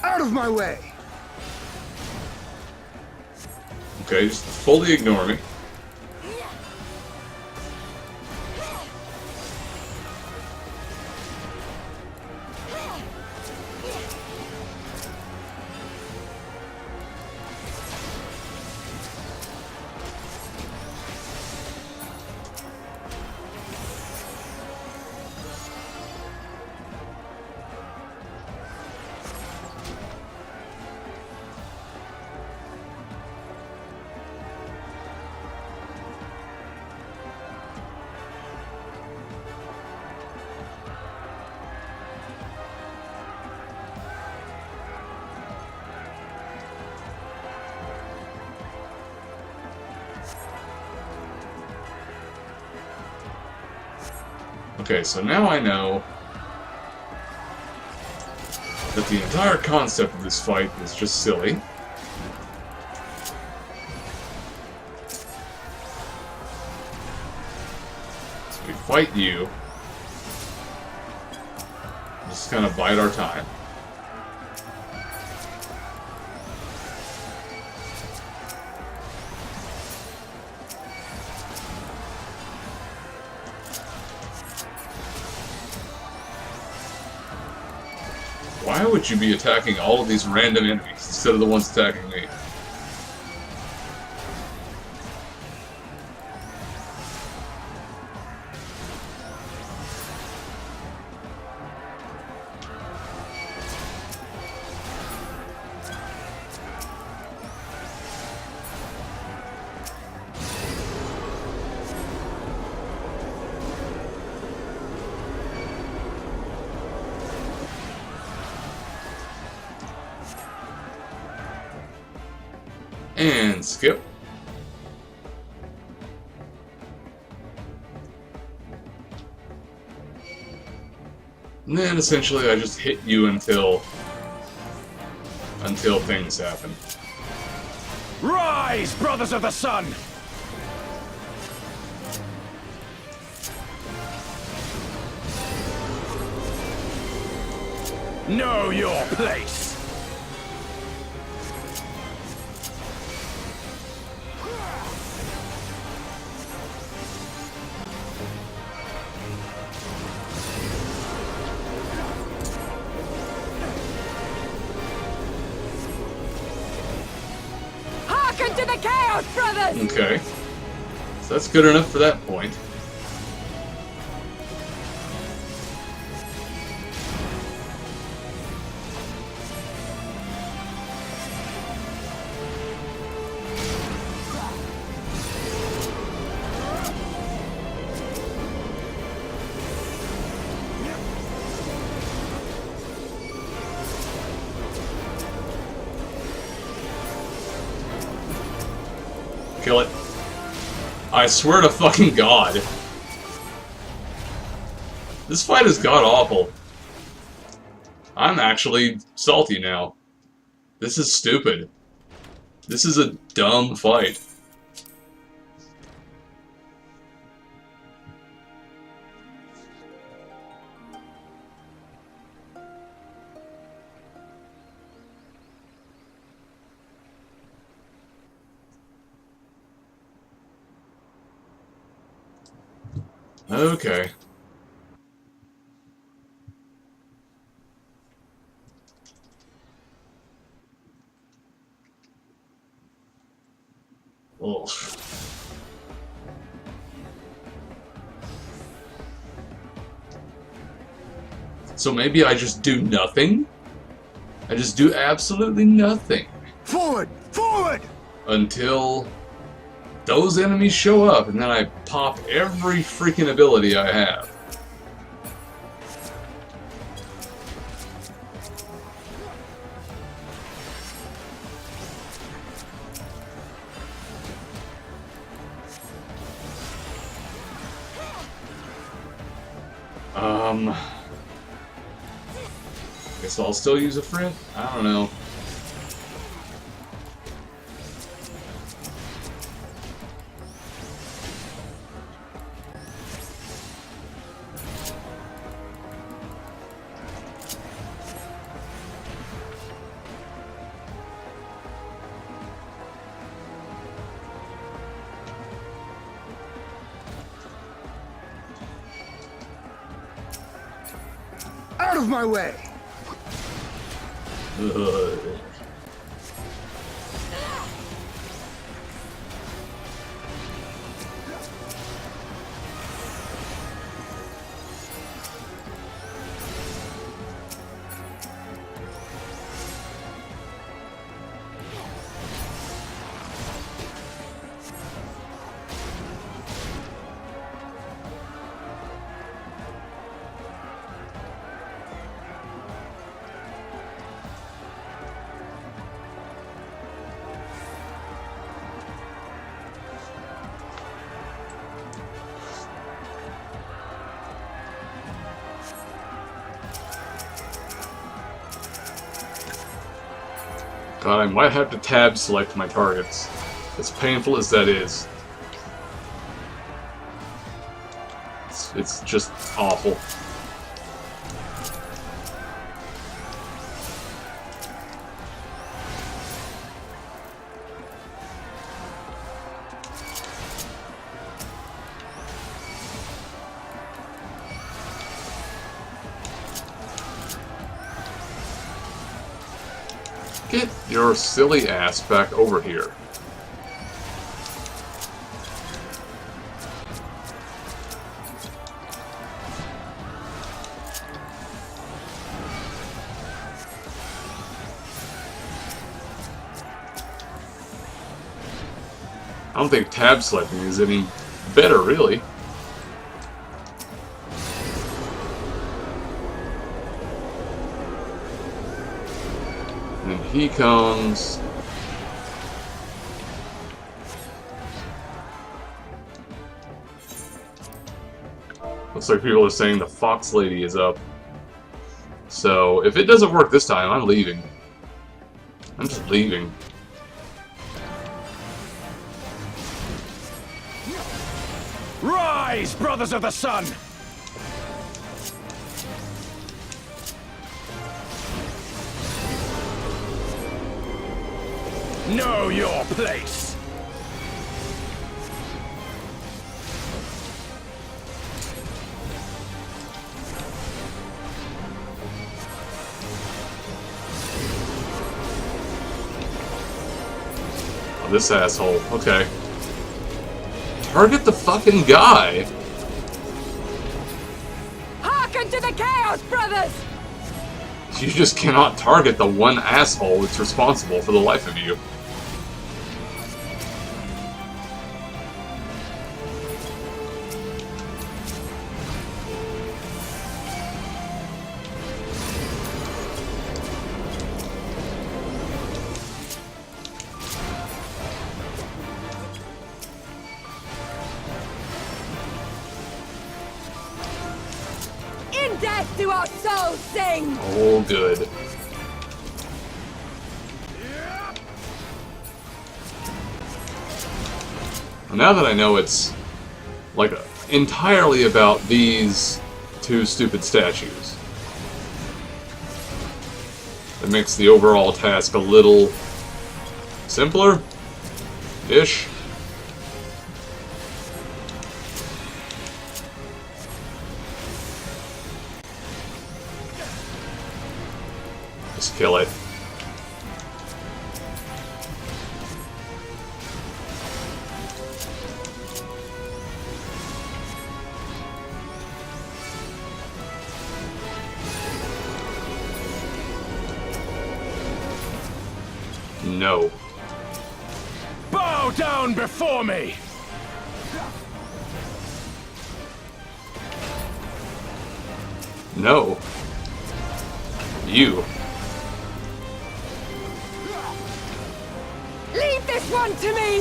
Out of my way! Okay, just fully ignore me. Okay, so now I know that the entire concept of this fight is just silly. So we fight you. Just kind of bide our time. Why would you be attacking all of these random enemies instead of the ones attacking me? And skip. And then essentially I just hit you until things happen. Rise, brothers of the sun! Know your place! Hearken to the Chaos Brothers! Okay. So that's good enough for that point. I swear to fucking God. This fight is god-awful. I'm actually salty now. This is stupid. This is a dumb fight. Okay. Ugh. So maybe I just do nothing? I just do absolutely nothing. Forward! Forward! Until those enemies show up, and then I pop every freaking ability I have. Guess I'll still use a friend? I don't know. Out of my way! Ugh. God, I might have to tab select my targets. As painful as that is. It's just awful. Get your silly ass back over here. I don't think tab selecting is any better, really. And he comes. Looks like people are saying the Fox Lady is up. So, if it doesn't work this time, I'm leaving. I'm just leaving. Rise, brothers of the sun! Know your place! Oh, this asshole. Okay. Target the fucking guy! Hearken to the chaos, brothers! You just cannot target the one asshole that's responsible for the life of you. death do our souls sing! Oh, good. Now that I know it's, like, entirely about these two stupid statues, it makes the overall task a little simpler-ish. Just kill it. No. Bow down before me! No. You. Leave this one to me!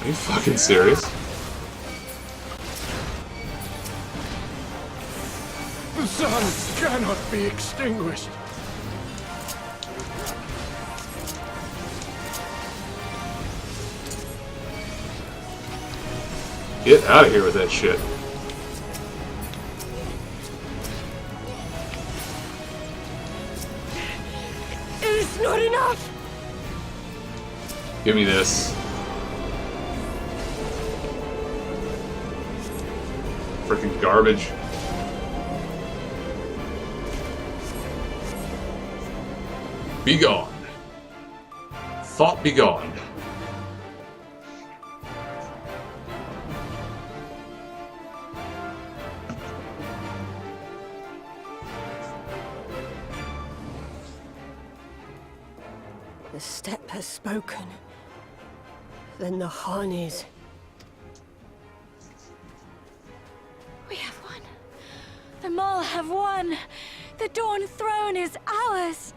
Are you fucking serious? The sun cannot be extinguished. Get out of here with that shit. It's not enough! Give me this. Freaking garbage. Be gone. Thought be gone. The steppe has spoken. Then the Hanis. We have won. The Mall have won. The Dawn Throne is ours.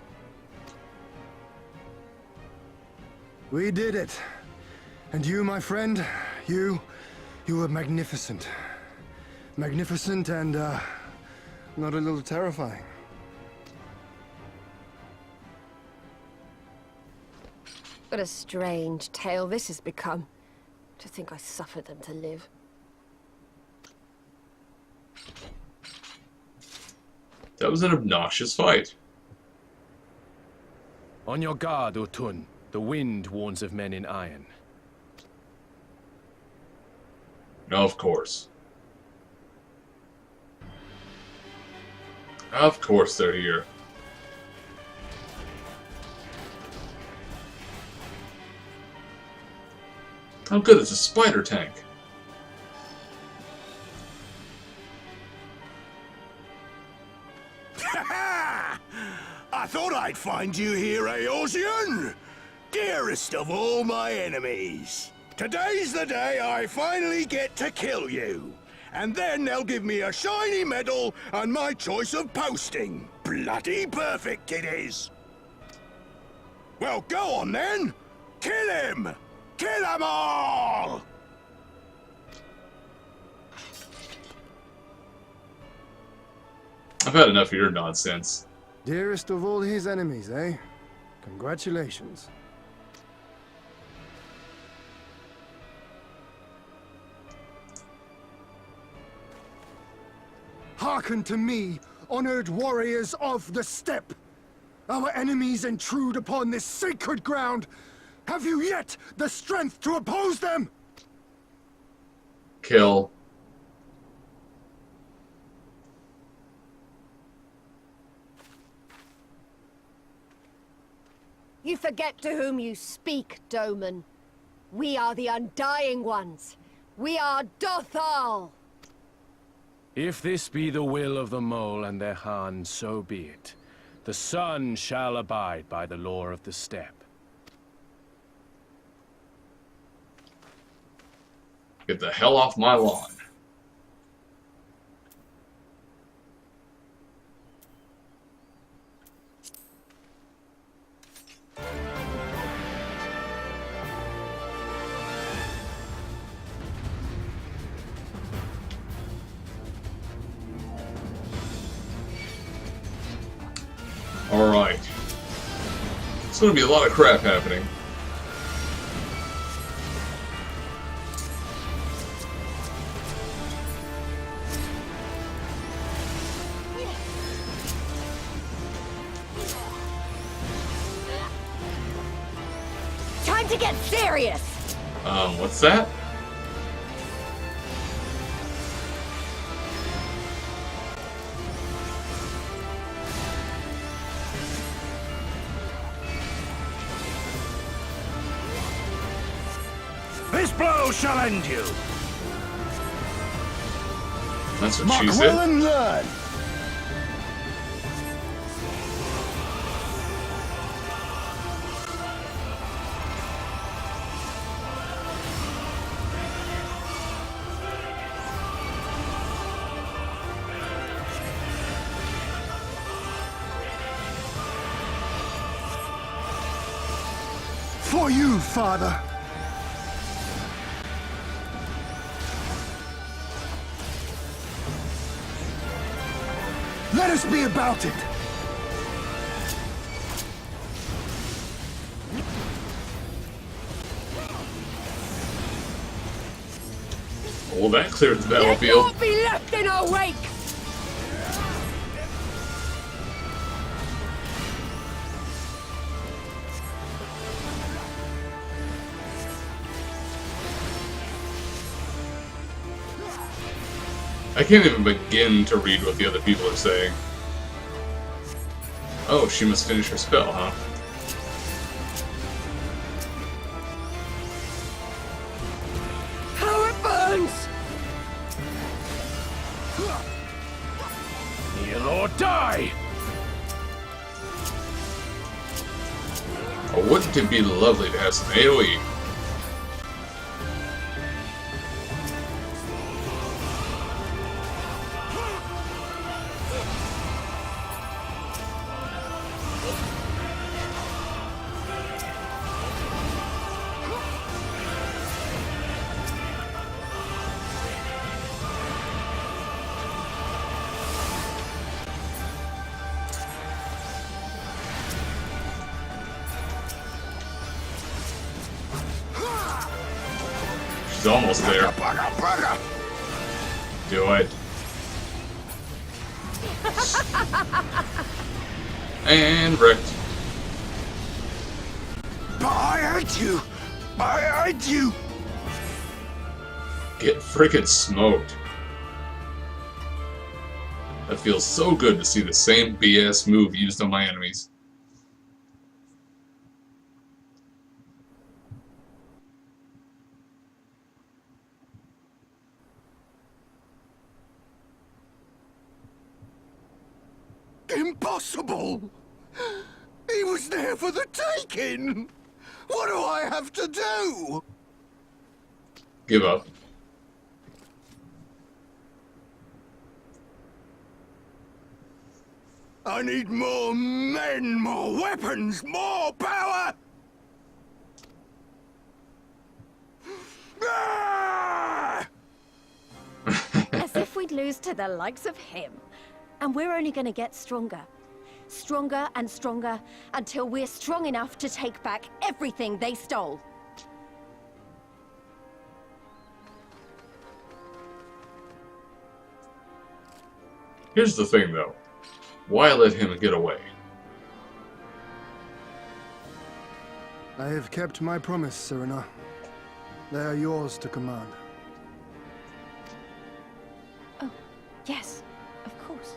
We did it. And you, my friend, you were magnificent. Magnificent and, not a little terrifying. What a strange tale this has become. To think I suffered them to live. That was an obnoxious fight. On your guard, Utun. The wind warns of men in iron. Of course. Of course they're here. Oh good, it's a spider tank. I thought I'd find you here, Eosian! Dearest of all my enemies. Today's the day I finally get to kill you. And then they'll give me a shiny medal and my choice of posting. Bloody perfect it is. Well, go on then. Kill him! Kill them all! I've had enough of your nonsense. Dearest of all his enemies, eh? Congratulations. Hearken to me, honored warriors of the steppe. Our enemies intrude upon this sacred ground. Have you yet the strength to oppose them? Kill. You forget to whom you speak, Doman. We are the Undying Ones. We are Dothal. If this be the will of the Mole and their Han, so be it. The sun shall abide by the law of the steppe. Get the hell off my lawn. There's gonna be a lot of crap happening. Time to get serious! What's that? This blow shall end you. That's what Mark she well said. and learn. For you, Father. Let us be about it. Well, that cleared the Let battlefield. not be left in our wake! I can't even begin to read what the other people are saying. Oh, she must finish her spell, huh? How it burns! Kneel or die! Oh, wouldn't it be lovely to have some AoE? She's almost there. Do it. And wrecked. But I hate you. I hate you. Get frickin' smoked. That feels so good to see the same BS move used on my enemies. Impossible! He was there for the taking! What do I have to do? Give up. I need more men, more weapons, more power! Ah! As if we'd lose to the likes of him. And we're only gonna get stronger. Stronger and stronger until we're strong enough to take back everything they stole. Here's the thing, though. Why let him get away? I have kept my promise, Serena. They are yours to command. Oh, yes, of course.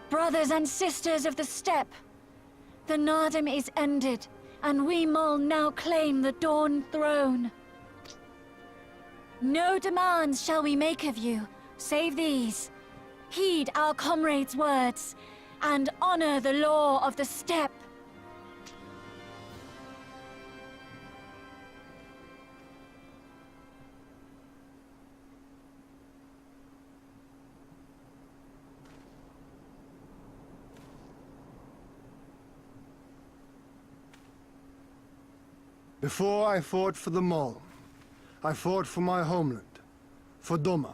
Brothers and sisters of the steppe, the Nadaam is ended, and we Mol now claim the Dawn Throne. No demands shall we make of you, save these. Heed our comrades' words, and honor the law of the steppe. Before I fought for the Mol, I fought for my homeland, for Doma.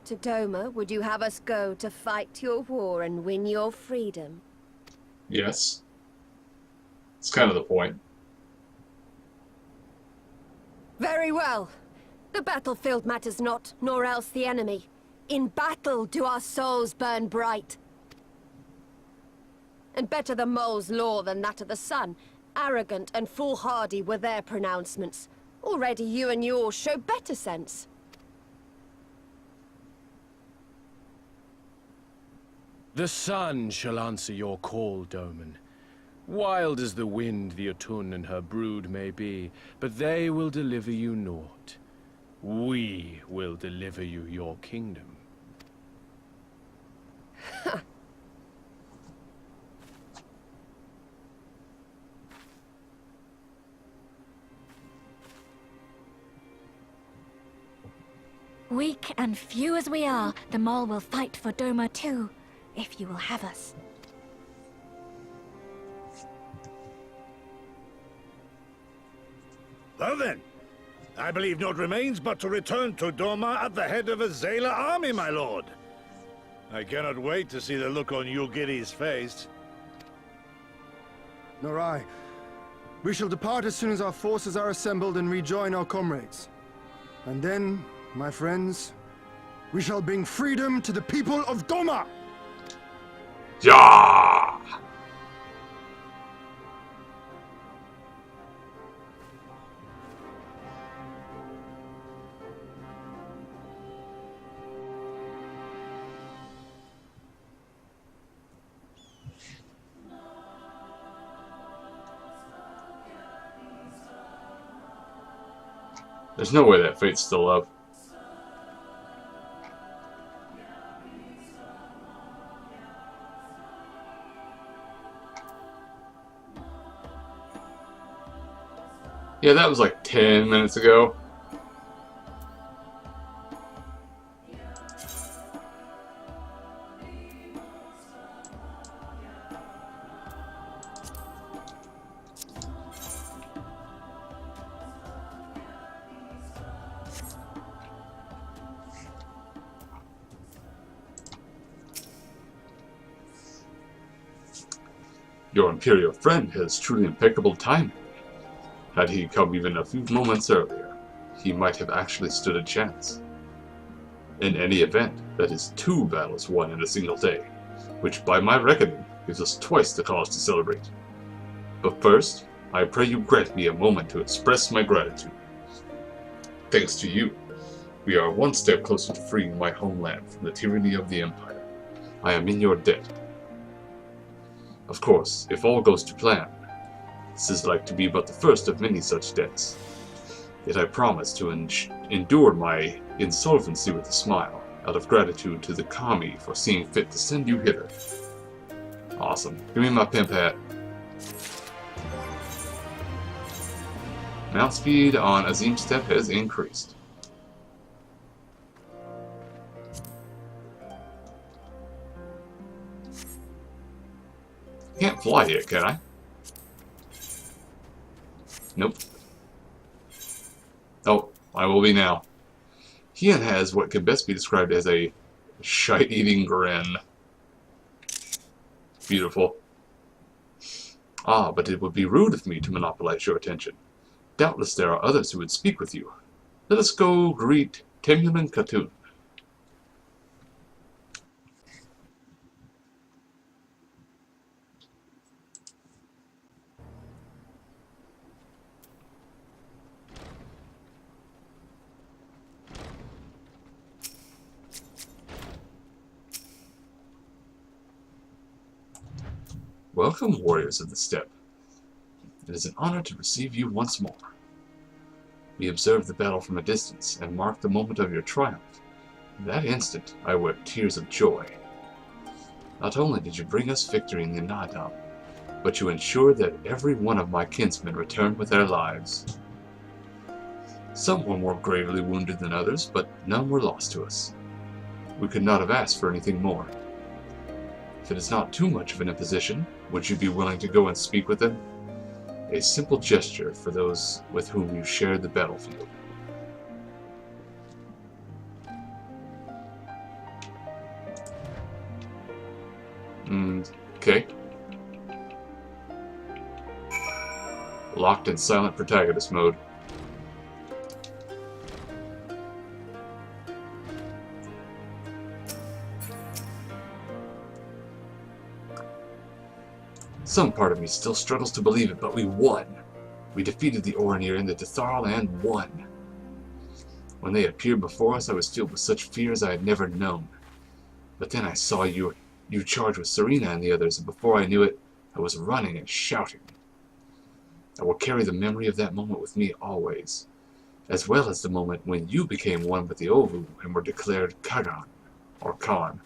To Doma, would you have us go to fight your war and win your freedom? Yes. It's kind of the point. Very well. The battlefield matters not, nor else the enemy. In battle do our souls burn bright. And better the mole's law than that of the sun. Arrogant and foolhardy were their pronouncements. Already you and yours show better sense. The sun shall answer your call, Doman. Wild as the wind the Otun and her brood may be, but they will deliver you naught. We will deliver you your kingdom. Weak and few as we are, the Mole will fight for Doma too, if you will have us. Well then, I believe naught remains but to return to Doma at the head of a Zayla army, my lord. I cannot wait to see the look on Yugiri's face. Nor I. We shall depart as soon as our forces are assembled and rejoin our comrades. And then, my friends, we shall bring freedom to the people of Doma! Yeah! There's no way that fate's still up. Yeah, that was like 10 minutes ago. Your Imperial friend has truly impeccable timing. Had he come even a few moments earlier, he might have actually stood a chance. In any event, that is 2 battles won in a single day, which by my reckoning gives us twice the cause to celebrate. But first, I pray you grant me a moment to express my gratitude. Thanks to you, we are one step closer to freeing my homeland from the tyranny of the Empire. I am in your debt. Of course, if all goes to plan, this is like to be but the first of many such debts. Yet I promise to endure my insolvency with a smile, out of gratitude to the Kami for seeing fit to send you hither. Awesome. Give me my pimp hat. Mount speed on Azim Step has increased. Can't fly yet, can I? Nope. Oh, I will be now. Hien has what can best be described as a shite-eating grin. Beautiful. Ah, but it would be rude of me to monopolize your attention. Doubtless there are others who would speak with you. Let us go greet Timulin Khatun. Welcome, warriors of the steppe. It is an honor to receive you once more. We observed the battle from a distance and marked the moment of your triumph. In that instant, I wept tears of joy. Not only did you bring us victory in the Nadaam, but you ensured that every one of my kinsmen returned with their lives. Some were more gravely wounded than others, but none were lost to us. We could not have asked for anything more. If it is not too much of an imposition, Would you be willing to go and speak with them? A simple gesture for those with whom you shared the battlefield. Okay. Locked in silent protagonist mode. Some part of me still struggles to believe it, but we won. We defeated the Oranir and the Dethal and won. When they appeared before us, I was filled with such fears I had never known. But then I saw you charge with Serena and the others, and before I knew it, I was running and shouting. I will carry the memory of that moment with me always, as well as the moment when you became one with the Ovu and were declared Kagan, or Khan.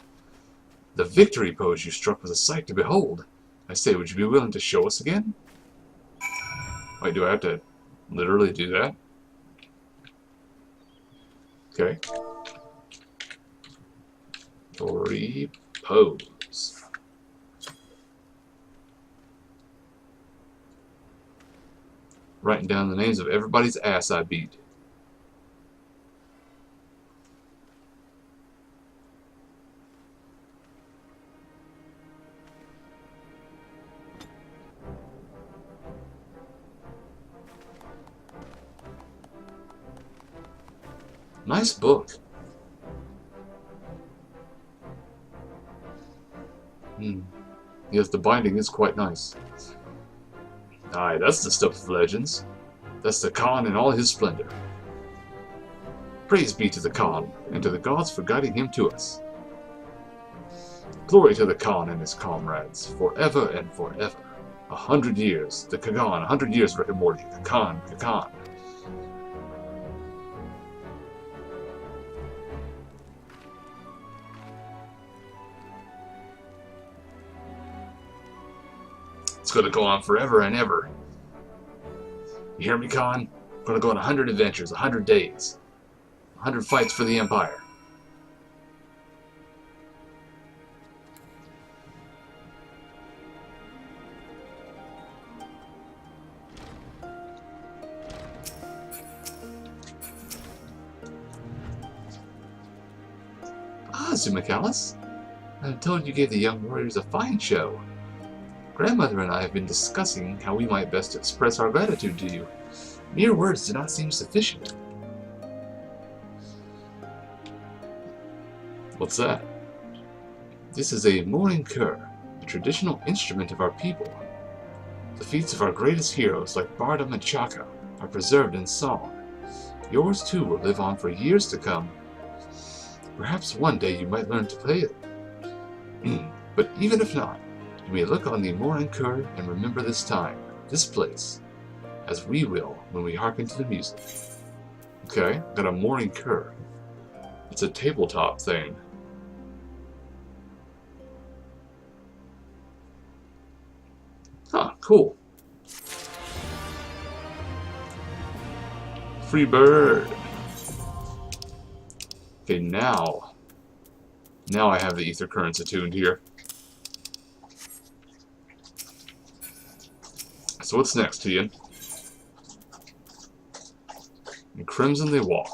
The victory pose you struck was a sight to behold. I say, would you be willing to show us again? Wait, do I have to literally do that? Okay. Repose. Writing down the names of everybody's ass I beat. Nice book. Yes, the binding is quite nice. Aye, that's the stuff of legends. That's the Khan in all his splendor. Praise be to the Khan, and to the gods for guiding him to us. Glory to the Khan and his comrades, forever and forever. 100 years, the Kagan, 100 years, Rick and Morty, the Khan, Kagan. It's going to go on forever and ever. You hear me, Khan? I'm going to go on 100 adventures, 100 days. 100 fights for the Empire. Ah, Zumacalis. I'm told you gave the young warriors a fine show. Grandmother and I have been discussing how we might best express our gratitude to you. Mere words do not seem sufficient. What's that? This is a mourning cur, a traditional instrument of our people. The feats of our greatest heroes like Bardam and Chaka are preserved in song. Yours too will live on for years to come. Perhaps one day you might learn to play it. But even if not, you may look on the mourning cur and remember this time, this place, as we will when we hearken to the music. Okay, got a mourning cur. It's a tabletop thing. Huh, cool. Free bird. Okay, now I have the ether currents attuned here. So what's next, Tian? In Crimson they walk.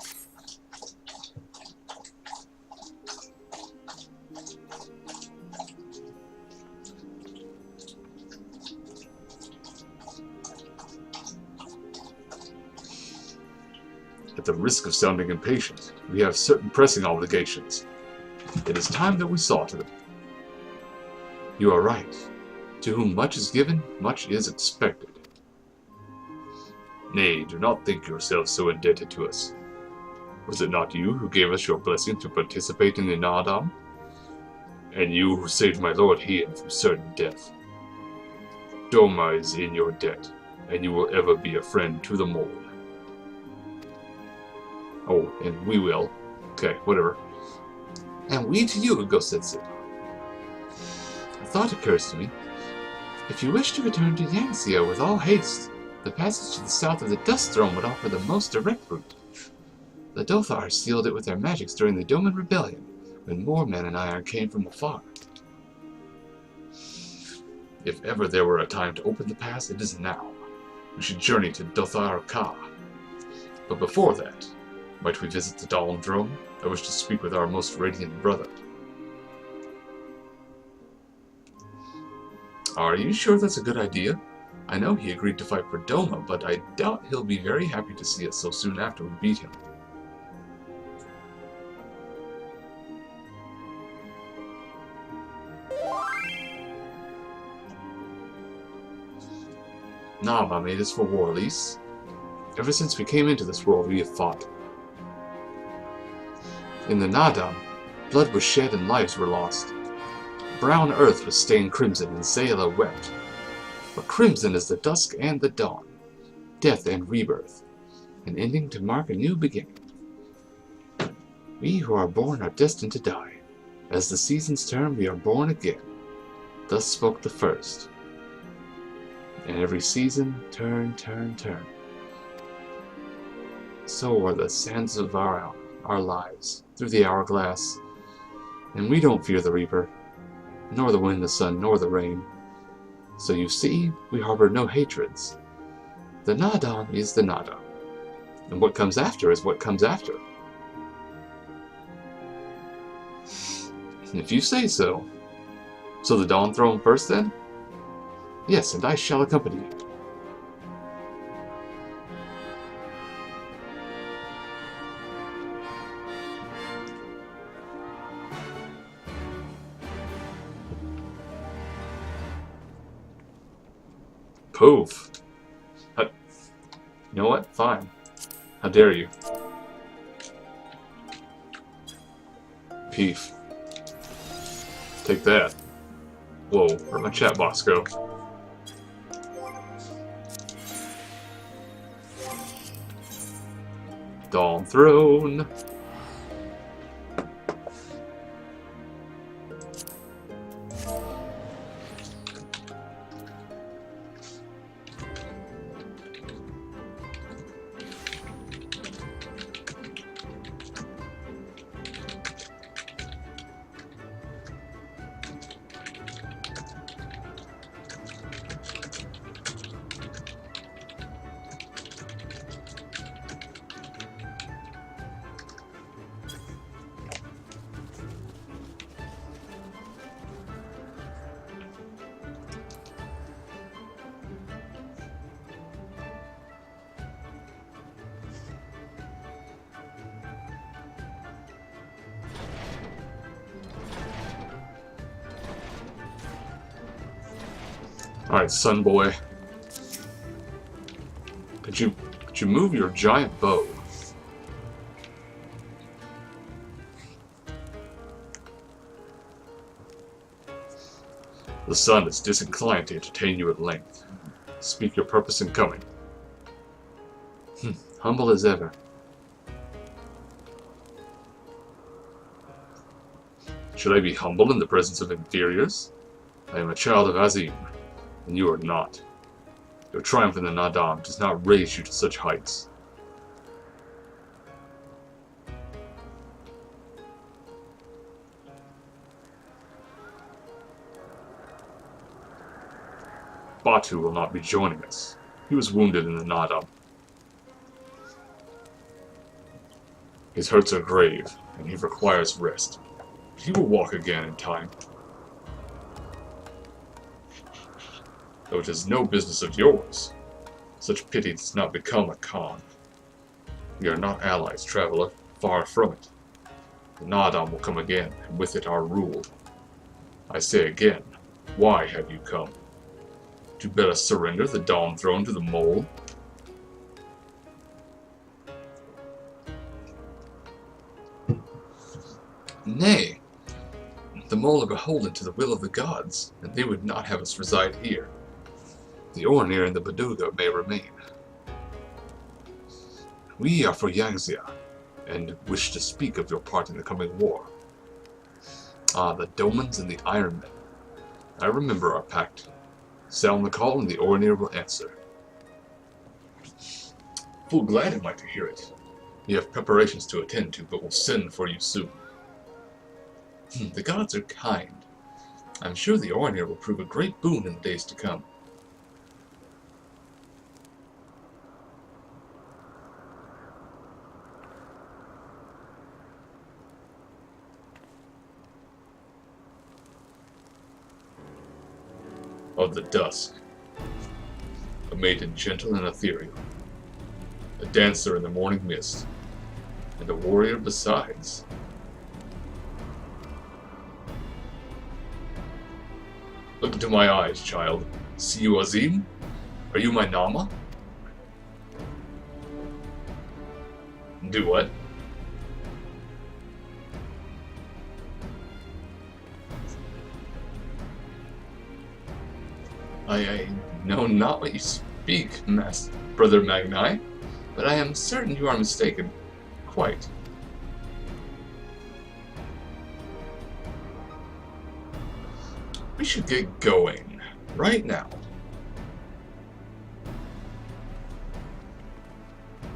At the risk of sounding impatient, we have certain pressing obligations. It is time that we saw to them. You are right. To whom much is given, much is expected. Nay, do not think yourselves so indebted to us. Was it not you who gave us your blessing to participate in the Nadaam? And you who saved my lord Hien from certain death. Doma is in your debt, and you will ever be a friend to the mold. Oh, and we will. Okay, whatever. And we to you, Ghost said Sid. A thought occurs to me. If you wish to return to Yangtze with all haste, the passage to the south of the Dust Throne would offer the most direct route. The Dothar sealed it with their magics during the Doman Rebellion, when Moorman and Iron came from afar. If ever there were a time to open the pass, it is now. We should journey to Dothar Ka. But before that, might we visit the Dawn Throne? I wish to speak with our most radiant brother. Are you sure that's a good idea? I know he agreed to fight for Doma, but I doubt he'll be very happy to see us so soon after we beat him. Nah, my mate, is for war, Lise. Ever since we came into this world, we have fought. In the Nadaam, blood was shed and lives were lost. Brown earth was stained crimson, and Zayla wept. But crimson is the dusk and the dawn, death and rebirth, an ending to mark a new beginning. We who are born are destined to die. As the seasons turn, we are born again. Thus spoke the first. And every season, turn, turn, turn. So are the sands of our lives, through the hourglass. And we don't fear the reaper, nor the wind, the sun, nor the rain. So you see, we harbor no hatreds. The Nadaam is the Nadaam. And what comes after is what comes after. If you say so. So the Dawn Throne first, then? Yes, and I shall accompany you. Poof. You know what? Fine. How dare you? Peef. Take that. Whoa, where'd my chat box go? Dawn Throne. Alright, son boy. Could you move your giant bow? The sun is disinclined to entertain you at length. Speak your purpose in coming. Humble as ever. Should I be humble in the presence of inferiors? I am a child of Azim, and you are not. Your triumph in the Nadaam does not raise you to such heights. Batu will not be joining us. He was wounded in the Nadaam. His hurts are grave, and he requires rest. He will walk again in time. Though it is no business of yours. Such pity does not become a Khan. We are not allies, traveler. Far from it. The Nadaam will come again, and with it our rule. I say again, why have you come? To bid us surrender the Dawn Throne to the mole? Nay. The mole are beholden to the will of the gods, and they would not have us reside here. The Ornir and the Baduga may remain. We are for Yangxia, and wish to speak of your part in the coming war. Ah, the Domans and the Iron Men. I remember our pact. Sound the call and the Ornir will answer. Full glad am I to hear it. We have preparations to attend to, but will send for you soon. The gods are kind. I'm sure the Orinir will prove a great boon in the days to come. Of the dusk, a maiden gentle and ethereal, a dancer in the morning mist, and a warrior besides. Look into my eyes, child. See you, Azim? Are you my Nama? Do what? I know not what you speak, Brother Magni, but I am certain you are mistaken. Quite. We should get going. Right now.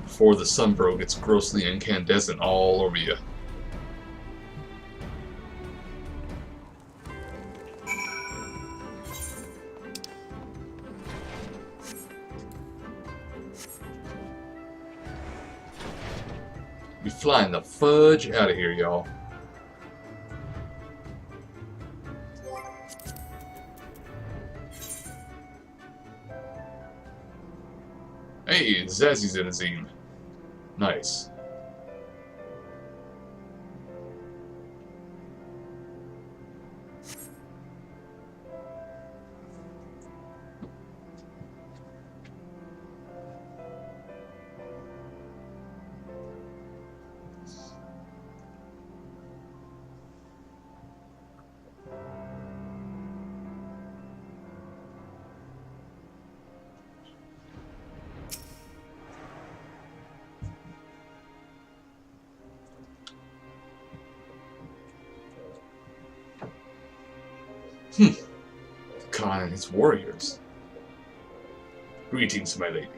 Before the sunbro gets grossly incandescent all over you. Be flying the fudge out of here, y'all. Hey, Zazzy's in a zine. Nice. Khan and his warriors. Greetings, my lady.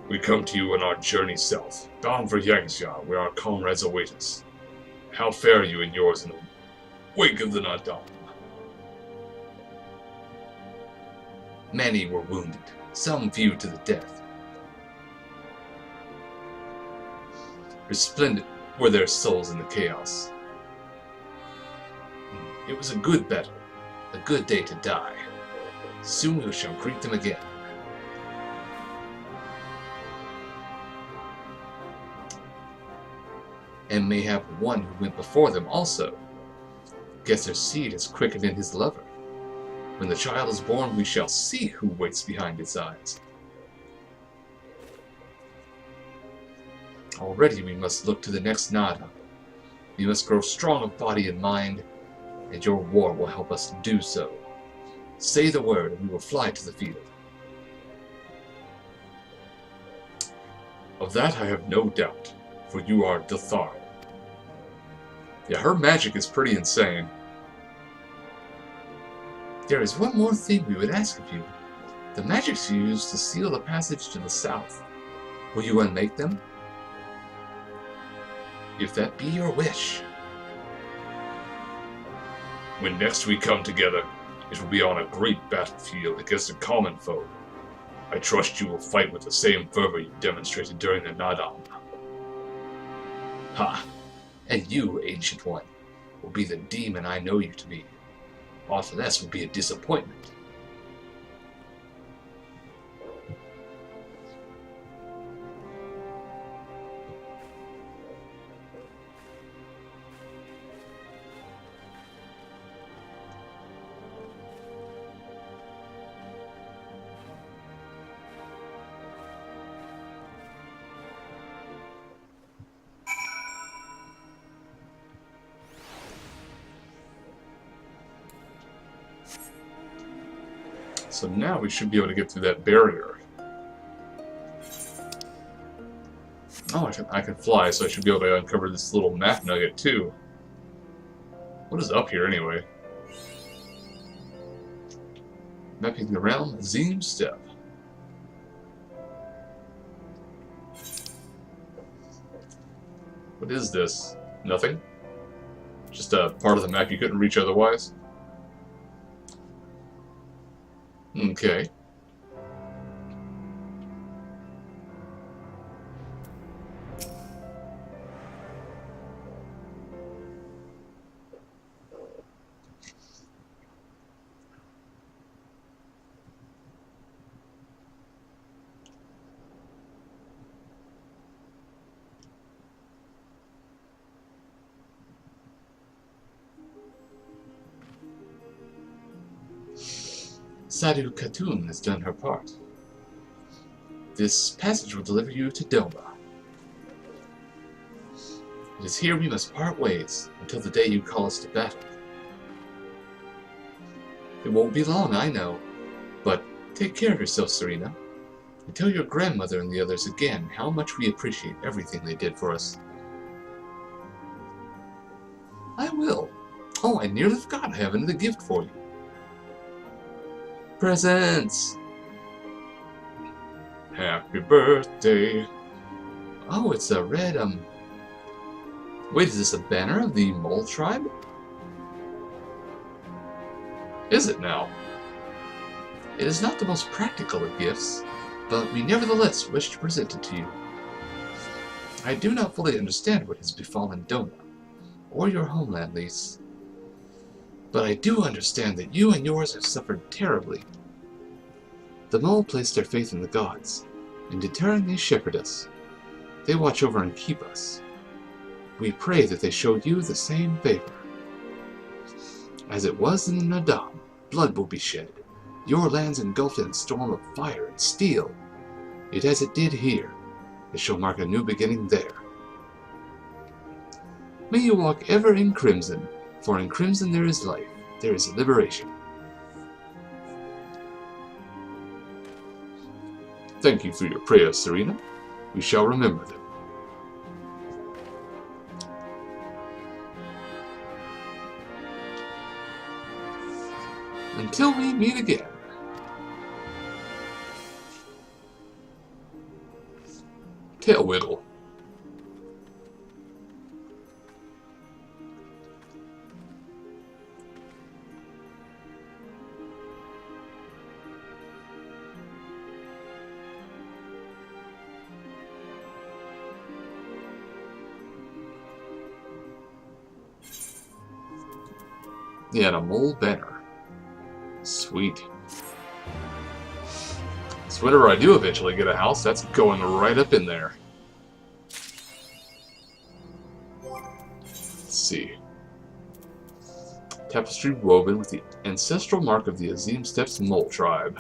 We come to you on our journey south, bound for Yangxia, where our comrades await us. How fare you and yours in the wake of the Nadaam? Many were wounded, some few to the death. Resplendent were their souls in the chaos. It was a good battle. A good day to die. Soon we shall greet them again. And mayhap one who went before them also. Guess their seed has quickened in his lover. When the child is born, we shall see who waits behind its eyes. Already we must look to the next Nadaam. We must grow strong of body and mind, and your war will help us to do so. Say the word, and we will fly to the field. Of that I have no doubt, for you are Dathar. Yeah, her magic is pretty insane. There is one more thing we would ask of you. The magics you use to seal the passage to the south. Will you unmake them? If that be your wish. When next we come together, it will be on a great battlefield against a common foe. I trust you will fight with the same fervor you demonstrated during the Nadaam. Ha! And you, Ancient One, will be the demon I know you to be. Aught less will be a disappointment. So now we should be able to get through that barrier. Oh, I can fly, so I should be able to uncover this little map nugget too. What is up here anyway? Mapping the realm, Azim Step. What is this? Nothing? Just a part of the map you couldn't reach otherwise? Okay. Sadu-Katun has done her part. This passage will deliver you to Doma. It is here we must part ways until the day you call us to battle. It won't be long, I know, but take care of yourself, Serena, and tell your grandmother and the others again how much we appreciate everything they did for us. I will. Oh, I nearly forgot I have another gift for you. Presents! Happy birthday! Oh, it's a red, Wait, is this a banner of the Mole tribe? Is it now? It is not the most practical of gifts, but we nevertheless wish to present it to you. I do not fully understand what has befallen Doma, or your homeland, Lise. But I do understand that you and yours have suffered terribly. The Mole placed their faith in the gods. In deterring they shepherd us. They watch over and keep us. We pray that they show you the same favor. As it was in Nadaam, blood will be shed, your lands engulfed in a storm of fire and steel. Yet as it did here, it shall mark a new beginning there. May you walk ever in crimson, for in crimson there is life, there is liberation. Thank you for your prayers, Serena. We shall remember them. Until we meet again. Tail wiggle. Yeah, and a mole banner. Sweet. So whenever I do eventually get a house, that's going right up in there. Let's see. Tapestry woven with the ancestral mark of the Azim Steppes Mole tribe.